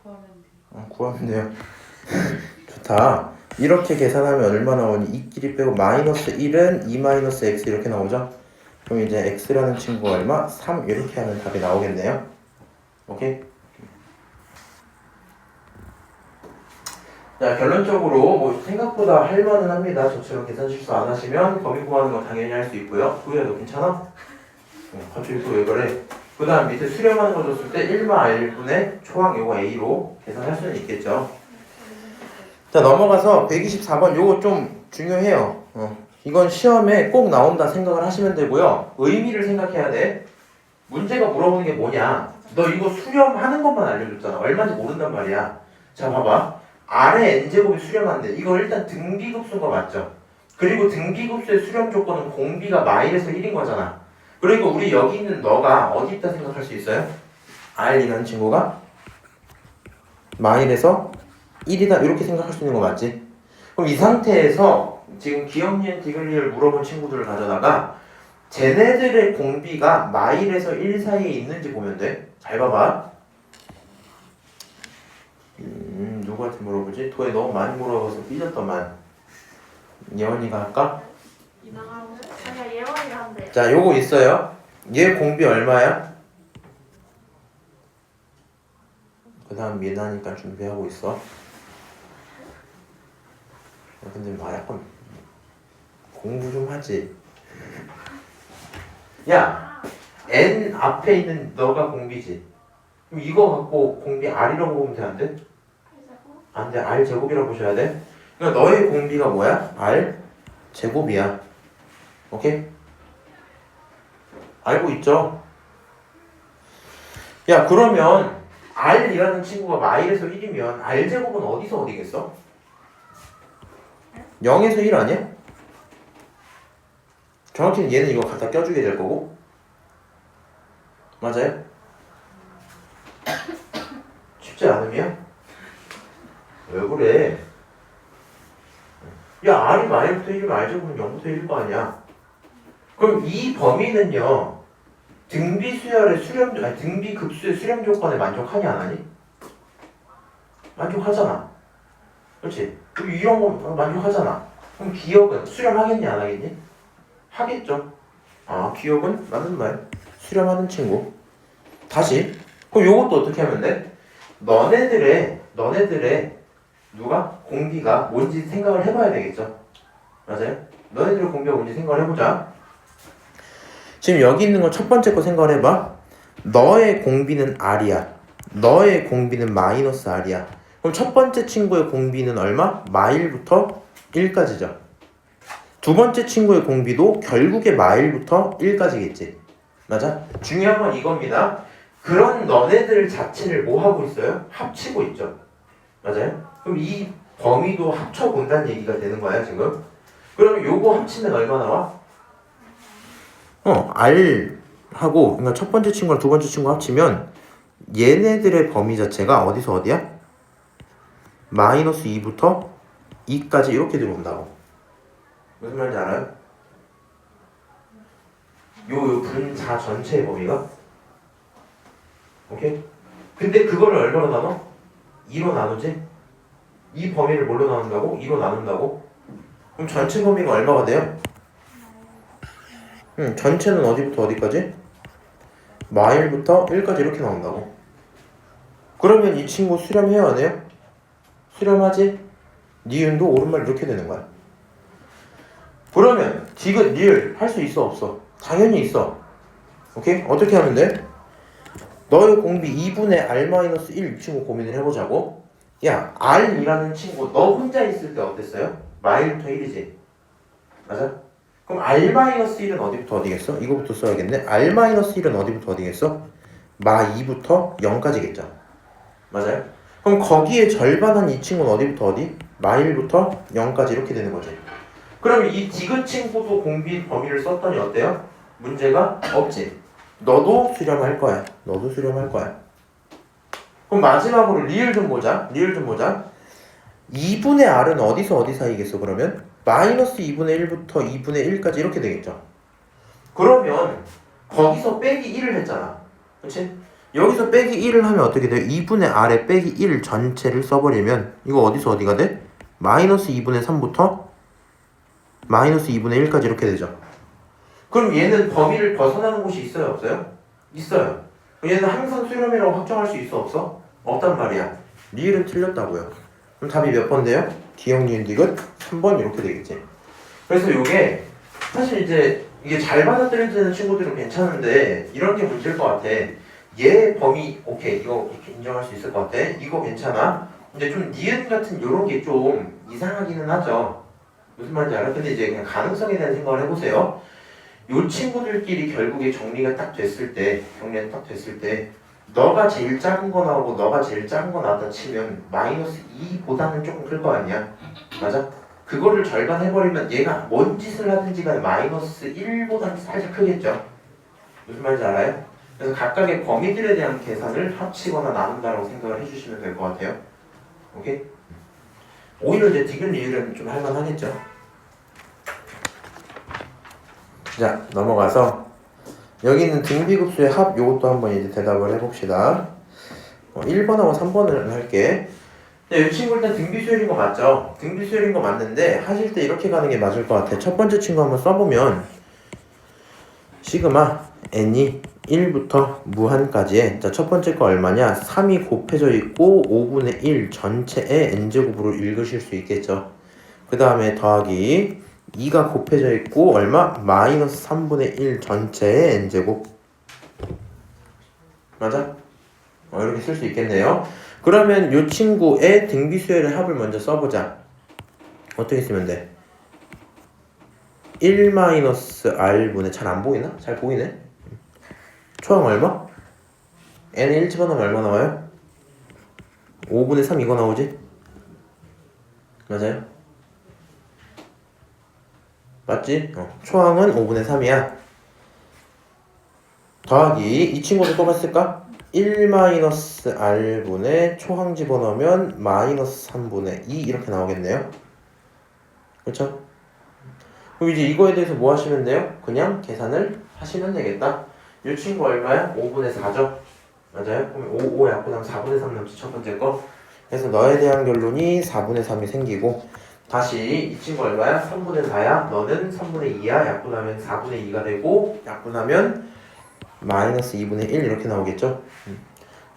구하면 돼. 구하면 돼요. 좋다. 이렇게 계산하면 얼마 나오니? 2끼리 빼고 마이너스 1은 2 마이너스 X 이렇게 나오죠? 그럼 이제 X라는 친구가 얼마? 3 이렇게 하면 답이 나오겠네요. 오케이? 자, 결론적으로 뭐 생각보다 할만은 합니다. 저처럼 계산 실수 안 하시면 범위 구하는 거 당연히 할 수 있고요. 구야 너 괜찮아? 갑자기 또 왜 그래? 그 다음 밑에 수렴하는 거 줬을 때 1마 R분의 초항 요거 A로 계산할 수는 있겠죠. 자, 넘어가서 124번 요거 좀 중요해요. 이건 시험에 꼭 나온다 생각을 하시면 되고요. 의미를 생각해야 돼. 문제가 물어보는 게 뭐냐? 너 이거 수렴하는 것만 알려줬잖아. 얼마인지 모른단 말이야. 자, 봐봐. R의 n제곱이 수렴한데 이거 일단 등비급수인 거 맞죠? 그리고 등비급수의 수렴 조건은 공비가 마일에서 1인 거잖아. 그러니까 우리 여기 있는 너가 어디 있다 생각할 수 있어요? R이라는 친구가 마일에서 1이다 이렇게 생각할 수 있는 거 맞지? 그럼 이 상태에서 지금 기억니은 디귿리을 물어본 친구들을 가져다가 쟤네들의 공비가 마일에서 1 사이에 있는지 보면 돼. 잘 봐봐. 누구한테 물어보지? 도에 너무 많이 물어봐서 삐졌더만. 예원이가 할까? 이나가고 아니야 예원이가 한대. 자, 요거 있어요. 얘 공비 얼마야? 그 다음 미나니까 준비하고 있어. 근데 막 약간 공부 좀 하지. 야, n 앞에 있는 너가 공비지. 그럼 이거 갖고 공비 R이라고 보면 돼, 안 돼? 안 돼. R 제곱이라고 보셔야 돼. 그러니까 너의 공비가 뭐야? R 제곱이야. 오케이? 알고 있죠? 야, 그러면 R이라는 친구가 마일에서 1이면 R 제곱은 어디서 어디겠어? 0에서 1 아니야? 정확히는 얘는 이거 갖다 껴주게 될 거고. 맞아요? 쉽지 않으면? 왜 그래? 야, R이 마일부터 1이면 R 제곱은 0부터 1일 거 아니야? 그럼 이 범위는요, 등비 급수의 수렴 조건에 만족하냐 안 하니? 만족하잖아. 그렇지? 그럼 이런 거 만족하잖아. 그럼 기억은 수렴하겠니 안 하겠니? 하겠죠. 기억은 맞는 말. 수렴하는 친구. 다시. 그럼 요것도 어떻게 하면 돼? 너네들의 누가 공비가 뭔지 생각을 해봐야 되겠죠. 맞아요? 너네들의 공비가 뭔지 생각을 해보자. 지금 여기 있는 거 첫 번째 거 생각을 해봐. 너의 공비는 R이야. 너의 공비는 마이너스 R이야. 그럼 첫 번째 친구의 공비는 얼마? 마일부터 1까지죠. 두 번째 친구의 공비도 결국에 마일부터 1까지겠지. 맞아? 중요한 건 이겁니다. 그런 너네들 자체를 뭐 하고 있어요? 합치고 있죠. 맞아요? 그럼 이 범위도 합쳐본다는 얘기가 되는 거야 지금. 그러면 요거 합치면 얼마 나와? R하고 그러니까 첫 번째 친구랑 두 번째 친구 합치면 얘네들의 범위 자체가 어디서 어디야? 마이너스 2부터 2까지 이렇게 들어온다고. 무슨 말인지 알아요? 요 분자 전체의 범위가? 오케이? 근데 그거를 얼마로 나눠? 2로 나누지? 이 범위를 뭘로 나눈다고? 2로 나눈다고? 그럼 전체 범위가 얼마가 돼요? 전체는 어디부터 어디까지? 마일부터 1까지 이렇게 나온다고. 그러면 이 친구 수렴해야 안 해요? 수렴하지? 니은도 오른말 이렇게 되는 거야. 그러면 디귿, 리을 할 수 있어 없어? 당연히 있어. 오케이? 어떻게 하면 돼? 너의 공비 2분의 R-1 이 친구 고민을 해보자고. 야, R이라는 친구 너 혼자 있을 때 어땠어요? 마일부터 1이지. 맞아? 그럼 R-1은 어디부터 어디겠어? 이거부터 써야겠네. R-1은 어디부터 어디겠어? 마 2부터 0까지겠죠. 맞아요? 그럼 거기에 절반한 이 친구는 어디부터 어디? 마 1부터 0까지 이렇게 되는 거지. 그러면 이 디귿 친구도 공비 범위를 썼더니 어때요? 문제가 없지. 너도 수렴할 거야. 너도 수렴할 거야. 그럼 마지막으로 리을 좀 보자. 리을 좀 보자. 2분의 r은 어디서 어디 사이겠어 그러면? 마이너스 2분의 1부터 2분의 1까지 이렇게 되겠죠. 그러면 거기서 빼기 1을 했잖아. 그치? 여기서 빼기 1을 하면 어떻게 돼요? 2분의 r에 빼기 1 전체를 써버리면 이거 어디서 어디가 돼? 마이너스 2분의 3부터 마이너스 2분의 1까지 이렇게 되죠. 그럼 얘는 범위를 벗어나는 곳이 있어요? 없어요? 있어요. 얘는 항상 수렴이라고 확정할 수 있어? 없어? 없단 말이야. 리을은 틀렸다고요. 그럼 답이 몇 번 돼요? 기억, 니은, 디귿 3번 이렇게 되겠지. 그래서 이게 사실 이제 이게 잘 받아들여지는 친구들은 괜찮은데 이런 게 문제일 것 같아. 얘 범위 오케이 이거 이렇게 인정할 수 있을 것 같아. 이거 괜찮아. 근데 좀 니은 같은 요런 게 좀 이상하기는 하죠. 무슨 말인지 알아? 근데 이제 그냥 가능성에 대한 생각을 해보세요. 요 친구들끼리 결국에 정리가 딱 됐을 때, 정리가 딱 됐을 때 너가 제일 작은 거 나오고 너가 제일 작은 거 나왔다 치면 마이너스 2보다는 조금 클 거 아니야? 맞아? 그거를 절반 해버리면 얘가 뭔 짓을 하든지 간에 마이너스 1보다는 살짝 크겠죠? 무슨 말인지 알아요? 그래서 각각의 범위들에 대한 계산을 합치거나 나눈다라고 생각을 해주시면 될 것 같아요. 오케이? 오히려 이제 디귿 리을은 좀 할만하겠죠? 자, 넘어가서 여기 있는 등비급수의 합 요것도 한번 이제 대답을 해봅시다. 1번하고 3번을 할게. 이 친구 일단 등비수열인 거 맞죠? 등비수열인 거 맞는데 하실 때 이렇게 가는 게 맞을 것 같아. 첫 번째 친구 한번 써보면 시그마 n이 1부터 무한까지의 자, 첫 번째 거 얼마냐? 3이 곱해져 있고 5분의 1 전체의 n제곱으로 읽으실 수 있겠죠. 그 다음에 더하기 2가 곱해져 있고 얼마? 마이너스 3분의 1 전체의 n제곱. 맞아? 이렇게 쓸 수 있겠네요. 그러면 이 친구의 등비수열의 합을 먼저 써보자. 어떻게 쓰면 돼? 1-r분의 잘 안 보이나? 잘 보이네? 초항 얼마? n에 1 집어넣으면 얼마 나와요? 5분의 3 이거 나오지? 맞아요? 맞지? 초항은 5분의 3이야. 더하기 이 친구도 똑같을까? 1-r분의 초항 집어넣으면 마이너스 3분의 2 이렇게 나오겠네요. 그렇죠? 그럼 이제 이거에 대해서 뭐 하시면 돼요? 그냥 계산을 하시면 되겠다. 이 친구 얼마야? 5분의 4죠? 맞아요? 그럼 5 약분하면 4분의 3 남지 첫 번째 거. 그래서 너에 대한 결론이 4분의 3이 생기고 다시 이 친구 얼마야? 3분의 4야? 너는 3분의 2야? 약분하면 4분의 2가 되고 약분하면 마이너스 2분의 1 이렇게 나오겠죠?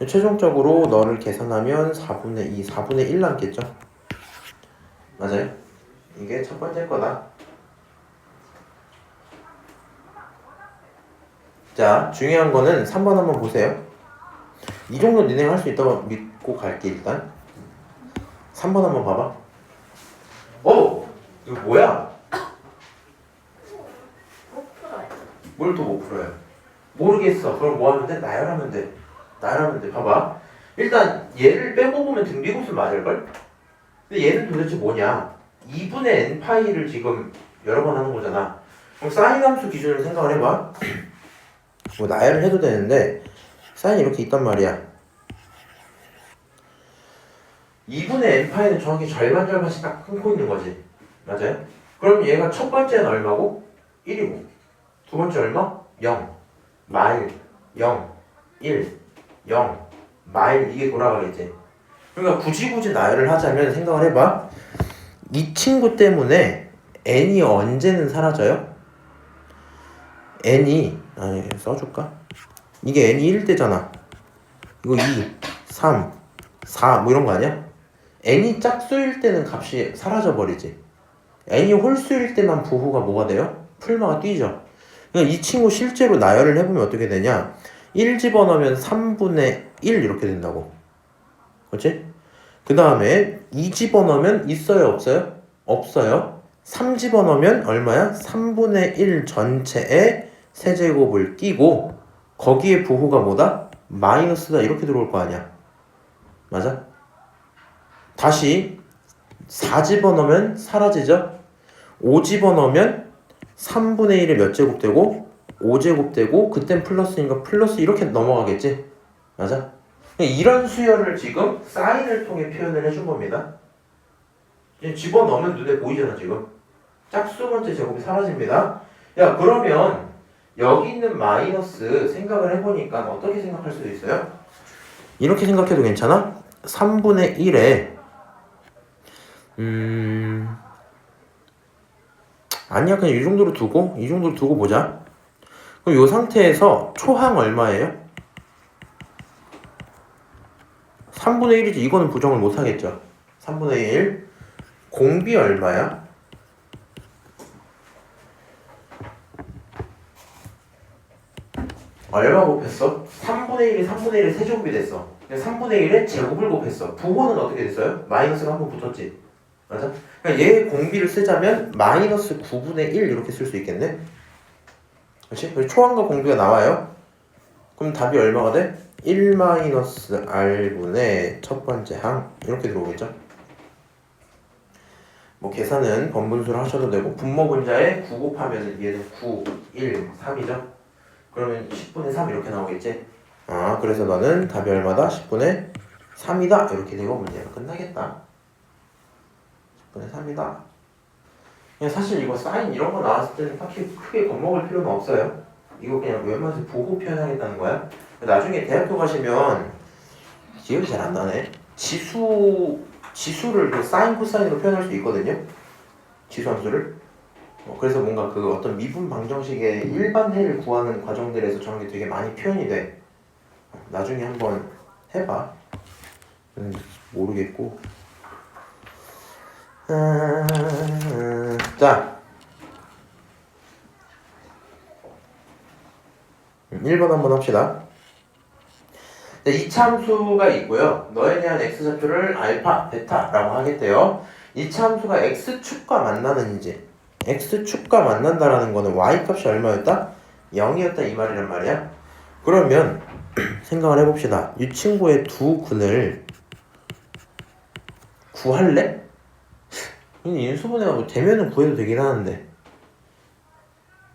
최종적으로 너를 계산하면 4분의 2, 4분의 1 남겠죠? 맞아요? 이게 첫 번째 거다. 자, 중요한 거는 3번 한번 보세요. 이 정도 니네 할 수 있다고 믿고 갈게 일단. 3번 한번 봐봐. 이거 뭐야? 못 풀어요. 뭘 또 못 풀어요? 모르겠어. 그럼 뭐 하면 돼? 나열하면 돼. 나열하면 돼. 봐봐. 일단 얘를 빼고 보면 등비급수 맞을걸? 근데 얘는 도대체 뭐냐? 2분의 n파이를 지금 여러 번 하는 거잖아. 그럼 사인 함수 기준으로 생각을 해봐. 뭐 나열을 해도 되는데 사인이 이렇게 있단 말이야. 2분의 n파이는 정확히 절반씩 딱 끊고 있는 거지. 맞아요? 그럼 얘가 첫 번째는 얼마고? 1이고 두 번째 얼마? 0 마일 0 1 0 마일 이게 돌아가겠지. 그러니까 굳이 나열을 하자면 생각을 해봐. 이 친구 때문에 n이 언제는 사라져요? n이 써줄까? 이게 n이 1 때잖아. 이거 2, 3, 4 뭐 이런 거 아니야? n이 짝수일 때는 값이 사라져 버리지. n이 홀수일 때만 부호가 뭐가 돼요? 풀마가 뛰죠. 그러니까 이 친구 실제로 나열을 해보면 어떻게 되냐? 1 집어넣으면 3분의 1 이렇게 된다고. 그렇지? 그 다음에 2 집어넣으면 있어요? 없어요? 없어요. 3 집어넣으면 얼마야? 3분의 1 전체에 세제곱을 끼고 거기에 부호가 뭐다? 마이너스다 이렇게 들어올 거 아니야. 맞아? 다시 4 집어넣으면 사라지죠? 5 집어넣으면 3분의 1에 몇 제곱 되고 5제곱 되고 그땐 플러스니까 플러스 이렇게 넘어가겠지? 맞아? 이런 수열을 지금 사인을 통해 표현을 해준 겁니다. 집어넣으면 눈에 보이잖아 지금. 짝수 번째 제곱이 사라집니다. 야 그러면 여기 있는 마이너스 생각을 해보니까 어떻게 생각할 수도 있어요? 이렇게 생각해도 괜찮아? 3분의 1에 아니야 그냥 이 정도로 두고 보자. 그럼 이 상태에서 초항 얼마예요? 3분의 1이지. 이거는 부정을 못 하겠죠. 3분의 1 공비 얼마야? 얼마 곱했어? 3분의 1이 3분의 1의 세제곱이 됐어. 3분의 1의 제곱을 곱했어. 부호는 어떻게 됐어요? 마이너스가 한 번 붙었지. 맞아? 그러니까 얘 공비를 쓰자면 마이너스 9분의 1 이렇게 쓸 수 있겠네? 그렇지? 그래서 초항과 공비가 나와요. 그럼 답이 얼마가 돼? 1 마이너스 r분의 첫 번째 항 이렇게 들어오겠죠? 뭐 계산은 번분수로 하셔도 되고 분모 분자에 9 곱하면 얘는 9, 1, 3이죠? 그러면 10분의 3 이렇게 나오겠지? 아 그래서 너는 답이 얼마다? 10분의 3이다 이렇게 되고 문제가 끝나겠다. 10분의 3이다. 그냥 사실 이거 사인 이런 거 나왔을 때는 딱히 크게 겁먹을 필요는 없어요. 이거 그냥 웬만해서 보고 표현하겠다는 거야. 나중에 대학교 가시면 기억이 잘 안 나네. 지수를 그 사인 코사인으로 표현할 수 있거든요. 지수함수를. 그래서 뭔가 그 어떤 미분 방정식의 일반해를 구하는 과정들에서 저런 게 되게 많이 표현이 돼. 나중에 한번 해봐. 모르겠고. 자 1번 한번 합시다. 이차함수가 있고요. 너에 대한 x좌표를 알파, 베타라고 하겠대요. 이차함수가 x축과 만나는지 x축과 만난다라는 거는 y값이 얼마였다? 0이었다 이 말이란 말이야. 그러면 생각을 해봅시다. 이 친구의 두 근을 구할래? 인수분해가 뭐 되면은 구해도 되긴 하는데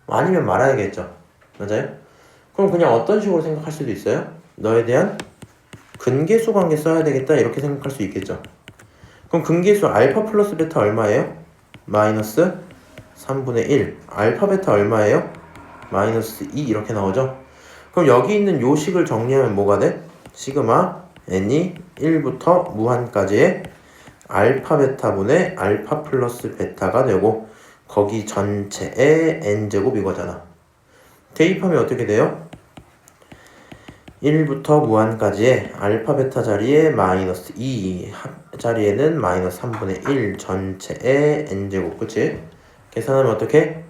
아니면 말아야겠죠. 맞아요? 그럼 그냥 어떤 식으로 생각할 수도 있어요? 너에 대한 근계수 관계 써야 되겠다 이렇게 생각할 수 있겠죠. 그럼 근계수 알파 플러스 베타 얼마예요? 마이너스 3분의 1 알파 베타 얼마예요? 마이너스 2 이렇게 나오죠. 그럼 여기 있는 요 식을 정리하면 뭐가 돼? 시그마 n이 1부터 무한까지의 알파 베타분의 알파 플러스 베타가 되고 거기 전체의 n제곱 이거잖아. 대입하면 어떻게 돼요? 1부터 무한까지의 알파 베타 자리에 마이너스 2 자리에는 마이너스 3분의 1 전체의 n제곱 그치? 계산하면 어떻게?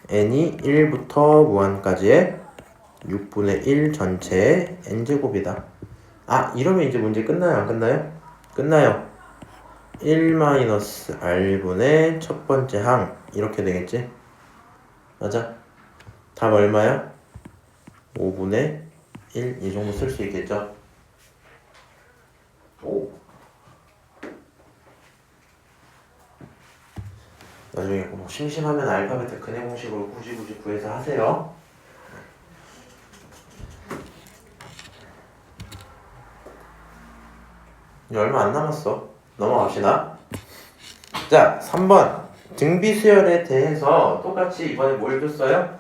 n이 1부터 무한까지의 6분의 1 전체의 n제곱이다. 아 이러면 이제 문제 끝나요 안 끝나요? 끝나요. 1-r분의 첫 번째 항 이렇게 되겠지? 맞아? 답 얼마야? 5분의 1 이 정도 쓸 수 있겠죠? 오. 나중에 뭐 심심하면 알파벳 근해 공식으로 굳이 구해서 하세요. 이제 얼마 안 남았어. 넘어갑시다. 자, 3번 등비 수열에 대해서 똑같이 이번에 뭘 줬어요?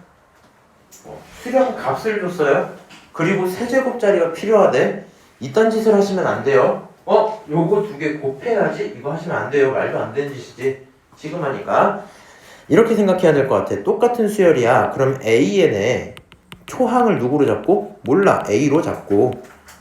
수렴 값을 줬어요. 그리고 세제곱짜리가 필요하대. 이딴 짓을 하시면 안 돼요. 요거 두 개 곱해야지 이거 하시면 안 돼요. 말도 안 되는 짓이지. 지금 하니까 이렇게 생각해야 될 것 같아. 똑같은 수열이야. 그럼 AN의 초항을 누구로 잡고? 몰라. A로 잡고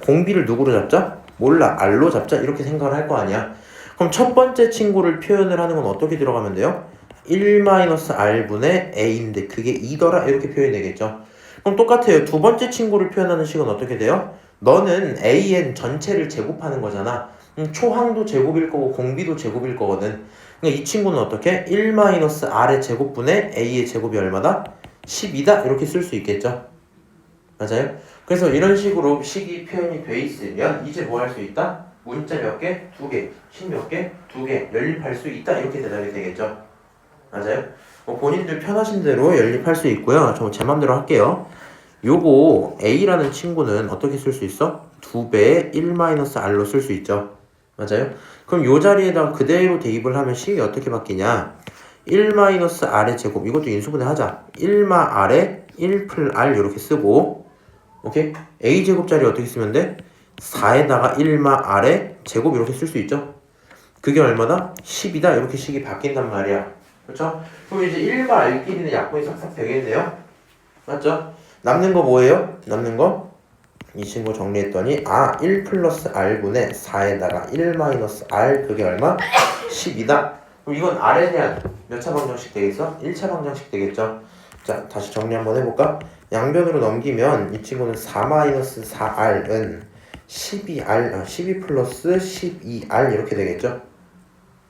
공비를 누구로 잡자? 몰라. R로 잡자. 이렇게 생각을 할 거 아니야. 그럼 첫 번째 친구를 표현을 하는 건 어떻게 들어가면 돼요? 1-r분의 a인데 그게 2더라 이렇게 표현이 되겠죠. 그럼 똑같아요. 두 번째 친구를 표현하는 식은 어떻게 돼요? 너는 an 전체를 제곱하는 거잖아. 초항도 제곱일 거고 공비도 제곱일 거거든. 그러니까 이 친구는 어떻게? 1-r의 제곱분의 a의 제곱이 얼마다? 10이다 이렇게 쓸 수 있겠죠. 맞아요? 그래서 이런 식으로 식이 표현이 돼 있으면 이제 뭐 할 수 있다? 문자 몇 개? 2개. 식 몇 개? 2개. 연립할 수 있다. 이렇게 대답이 되겠죠. 맞아요? 본인들 편하신 대로 연립할 수 있고요. 저 제 맘대로 할게요. 요거 A라는 친구는 어떻게 쓸 수 있어? 2배의 1-R로 쓸 수 있죠. 맞아요? 그럼 요 자리에다가 그대로 대입을 하면 식이 어떻게 바뀌냐? 1-R의 제곱, 이것도 인수분해 하자. 1-R에 1+R 이렇게 쓰고, 오케이? A제곱 자리 어떻게 쓰면 돼? 4에다가 1-R의 제곱 이렇게 쓸 수 있죠? 그게 얼마다? 10이다. 이렇게 식이 바뀐단 말이야. 그렇죠? 그럼 이제 1-R끼리는 약분이 싹싹 되겠네요. 맞죠? 남는 거 뭐예요? 남는 거? 이 친구 정리했더니 1 플러스 R분의 4에다가 1-R 그게 얼마? 10이다. 그럼 이건 R에 대한 몇 차 방정식 되겠어? 1차 방정식 되겠죠? 자, 다시 정리 한번 해볼까? 양변으로 넘기면 이 친구는 4-4R은 12 플러스 12R 이렇게 되겠죠?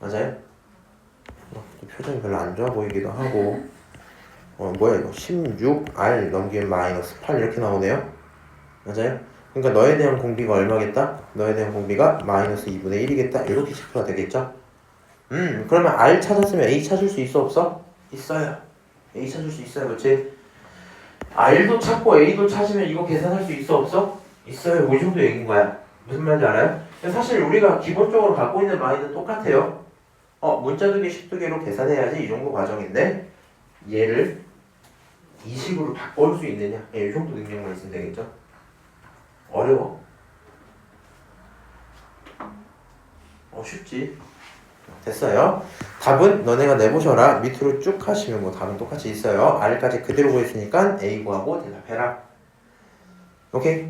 맞아요? 표정이 별로 안 좋아 보이기도 하고 뭐야 이거 16R 넘기면 마이너스 8 이렇게 나오네요. 맞아요? 그러니까 너에 대한 공비가 얼마겠다? 너에 대한 공비가 마이너스 2분의 1이겠다. 이렇게 식표가 되겠죠? 그러면 R 찾았으면 A 찾을 수 있어 없어? 있어요. A 찾을 수 있어요. 그렇지? R도 찾고 A도 찾으면 이거 계산할 수 있어 없어? 있어요. 이 정도 얘기인 거야. 무슨 말인지 알아요? 사실 우리가 기본적으로 갖고 있는 마인드는 똑같아요. 문자두개 식두개로 계산해야지 이 정도 과정인데 얘를 이 식으로 바꿀 수 있느냐? 이 정도 능력만 있으면 되겠죠? 어려워? 쉽지? 됐어요. 답은 너네가 내보셔라. 밑으로 쭉 하시면 뭐 답은 똑같이 있어요. R까지 그대로 구했으니까 A 구하고 대답해라. 오케이?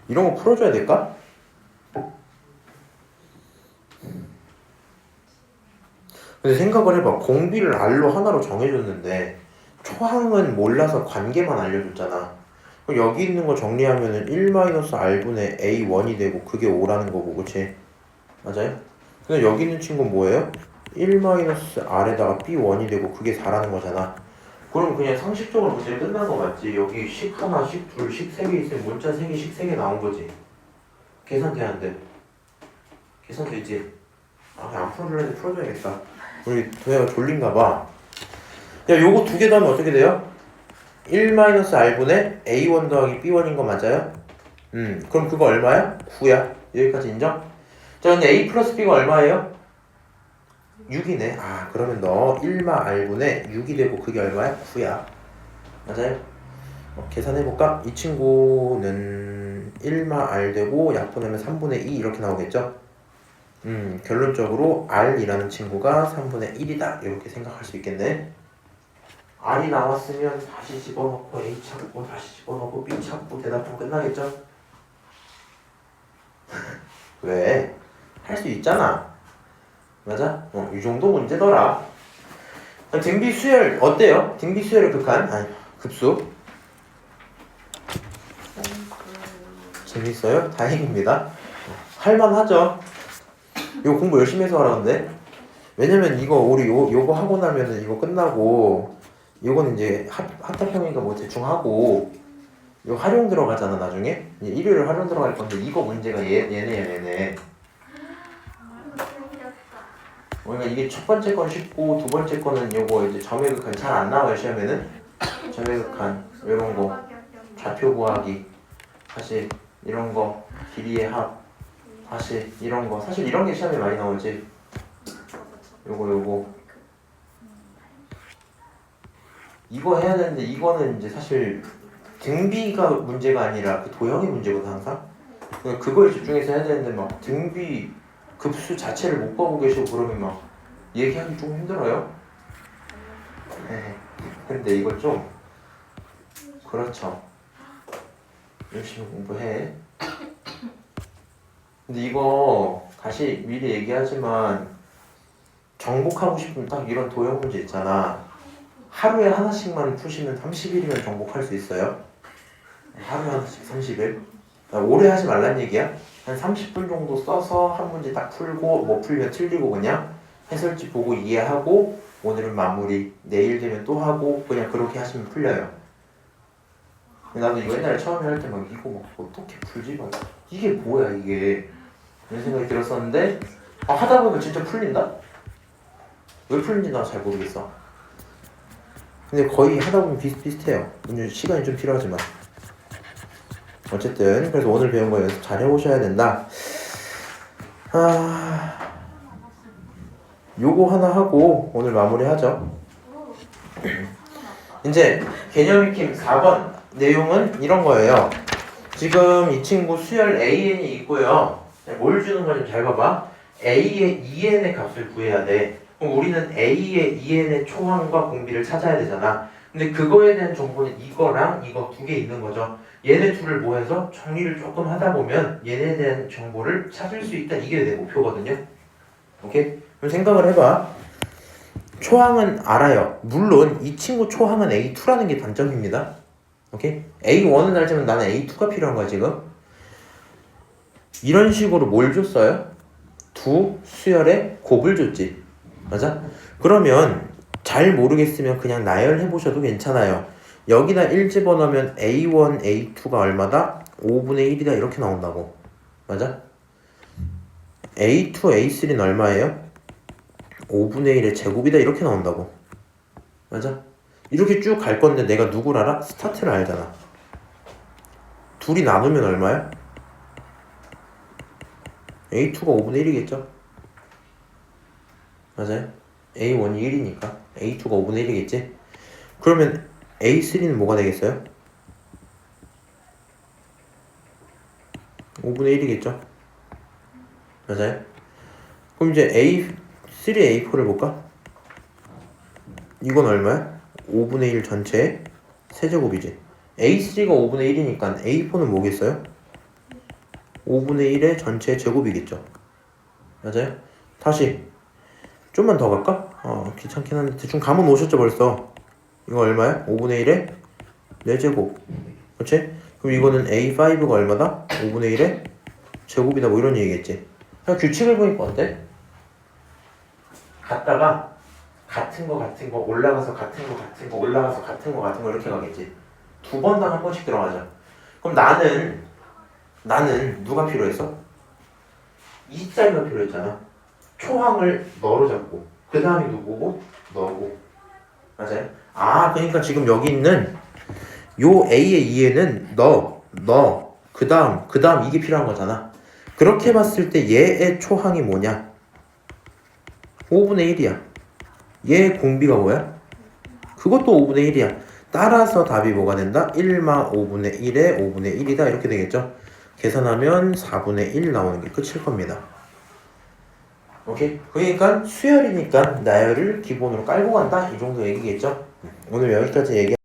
이런 거 풀어줘야 될까? 근데 생각을 해봐. 공비를 R로 하나로 정해줬는데 초항은 몰라서 관계만 알려줬잖아. 그럼 여기 있는 거 정리하면은 1-R분의 A1이 되고 그게 5라는 거고, 그치? 맞아요? 근데 여기 있는 친구는 뭐예요? 1-R에다가 B1이 되고 그게 4라는 거잖아. 그럼 그냥 상식적으로 문제 끝난 거 맞지? 여기 식 하나, 식 둘, 식 세 개 있으면 문자 3개, 식 3개 나온 거지. 계산 돼, 안 돼? 계산 되지? 그냥 안 풀어줄래? 풀어줘야겠다. 우리 도혜가 졸린가 봐. 야, 요거 두 개 더하면 어떻게 돼요? 1-R분의 A1 더하기 B1인 거 맞아요? 그럼 그거 얼마야? 9야. 여기까지 인정? 자, 근데 A 플러스 B가 얼마예요? 6이네. 그러면 너 1-R분의 6이 되고 그게 얼마야? 9야. 맞아요? 계산해볼까? 이 친구는 1-R 되고 약분하면 3분의 2 이렇게 나오겠죠? 결론적으로 R이라는 친구가 3분의 1이다. 이렇게 생각할 수 있겠네. R이 나왔으면 다시 집어넣고 A 찾고 다시 집어넣고 B 찾고 대답하면 끝나겠죠? 왜? 할 수 있잖아. 맞아? 이 정도 문제더라. 등비 수열 어때요? 등비 수열의 극한? 급수? 재밌어요? 다행입니다. 할만하죠? 이거 공부 열심히 해서 하라는데? 왜냐면 이거 우리 요거 하고 나면은 이거 끝나고 이거는 이제 합탑형이니까 뭐 대충 하고 이거 활용 들어가잖아 나중에. 일요일에 활용 들어갈 건데 이거 문제가 얘네. 그러니까 이게 첫 번째 건 쉽고 두 번째 거는 요거 이제 점의 극한 잘 안 나와요 시험에는. 점의 극한 이런 거 좌표 구하기 다시 이런 거 길이의 합 다시 이런 거 사실 이런 게 시험에 많이 나오지. 요거 이거 해야 되는데 이거는 이제 사실 등비가 문제가 아니라 그 도형이 문제거든 항상. 그거에 집중해서 해야 되는데 막 등비 급수 자체를 못 보고 계시고 그러면 막 얘기하기 좀 힘들어요. 근데 이거 좀 그렇죠. 열심히 공부해. 근데 이거 다시 미리 얘기하지만 정복하고 싶으면 딱 이런 도형 문제 있잖아. 하루에 하나씩만 푸시면 30일이면 정복할 수 있어요. 하루에 하나씩 30일. 오래 하지 말란 얘기야. 한 30분 정도 써서 한 문제 딱 풀고 뭐 풀면 틀리고 그냥 해설지 보고 이해하고 오늘은 마무리. 내일 되면 또 하고 그냥 그렇게 하시면 풀려요. 나도 이거 옛날에 처음에 할 때 막 이거 막 어떻게 풀지? 막 이게 뭐야 이게 이런 생각이 들었었는데 하다 보면 진짜 풀린다? 왜 풀린지 나 잘 모르겠어. 근데 거의 하다 보면 비슷비슷해요. 오늘 시간이 좀 필요하지만. 어쨌든 그래서 오늘 배운 거 연습 잘 해오셔야 된다. 요거 하나 하고 오늘 마무리하죠. 이제 개념 익힘 4번 내용은 이런 거예요. 지금 이 친구 수열 AN이 있고요. 뭘 주는 건지 잘 봐봐. A의 2N의 값을 구해야 돼. 그럼 우리는 A의 2N의 초항과 공비를 찾아야 되잖아. 근데 그거에 대한 정보는 이거랑 이거 두 개 있는 거죠. 얘네 둘을 모아서 정리를 조금 하다 보면 얘네에 대한 정보를 찾을 수 있다. 이게 내 목표거든요. 오케이? 그럼 생각을 해봐. 초항은 알아요. 물론 이 친구 초항은 A2라는 게 단점입니다. 오케이? A1은 알지만 나는 A2가 필요한 거야 지금. 이런 식으로 뭘 줬어요? 두 수열의 곱을 줬지. 맞아? 그러면 잘 모르겠으면 그냥 나열해 보셔도 괜찮아요. 여기다 1 집어넣으면 A1, A2가 얼마다? 5분의 1이다 이렇게 나온다고. 맞아? A2, A3는 얼마예요? 5분의 1의 제곱이다 이렇게 나온다고. 맞아? 이렇게 쭉 갈 건데 내가 누굴 알아? 스타트를 알잖아. 둘이 나누면 얼마야? A2가 5분의 1이겠죠? 맞아요? A1이 1이니까 A2가 5분의 1이겠지? 그러면 A3는 뭐가 되겠어요? 5분의 1이겠죠? 맞아요? 그럼 이제 A3, A4를 볼까? 이건 얼마야? 5분의 1 전체의 세제곱이지. A3가 5분의 1이니까 A4는 뭐겠어요? 5분의 1의 전체의 제곱이겠죠. 맞아요? 다시 좀만 더 갈까? 귀찮긴 한데 대충 감은 오셨죠 벌써. 이거 얼마야? 5분의 1의 4제곱. 그렇지? 그럼 이거는 A5가 얼마다? 5분의 1의 제곱이다 뭐 이런 얘기겠지. 그냥 규칙을 보니까 어때? 갔다가 같은 거 올라가서 같은 거 올라가서 같은 거 이렇게 가겠지. 두 번당 한 번씩 들어가자. 그럼 나는 누가 필요했어? 이 자리가 필요했잖아. 초항을 너로 잡고 그 다음이 누구고? 너고. 맞아요? 그러니까 지금 여기 있는 요 A의 2에는 너 그 다음 이게 필요한 거잖아. 그렇게 봤을 때 얘의 초항이 뭐냐? 5분의 1이야. 얘의 공비가 뭐야? 그것도 5분의 1이야. 따라서 답이 뭐가 된다? 1마 5분의 1에 5분의 1이다 이렇게 되겠죠? 계산하면 4분의 1 나오는 게 끝일 겁니다. 오케이? 그러니까 수열이니까 나열을 기본으로 깔고 간다 이 정도 얘기겠죠? 오늘 여기까지 얘기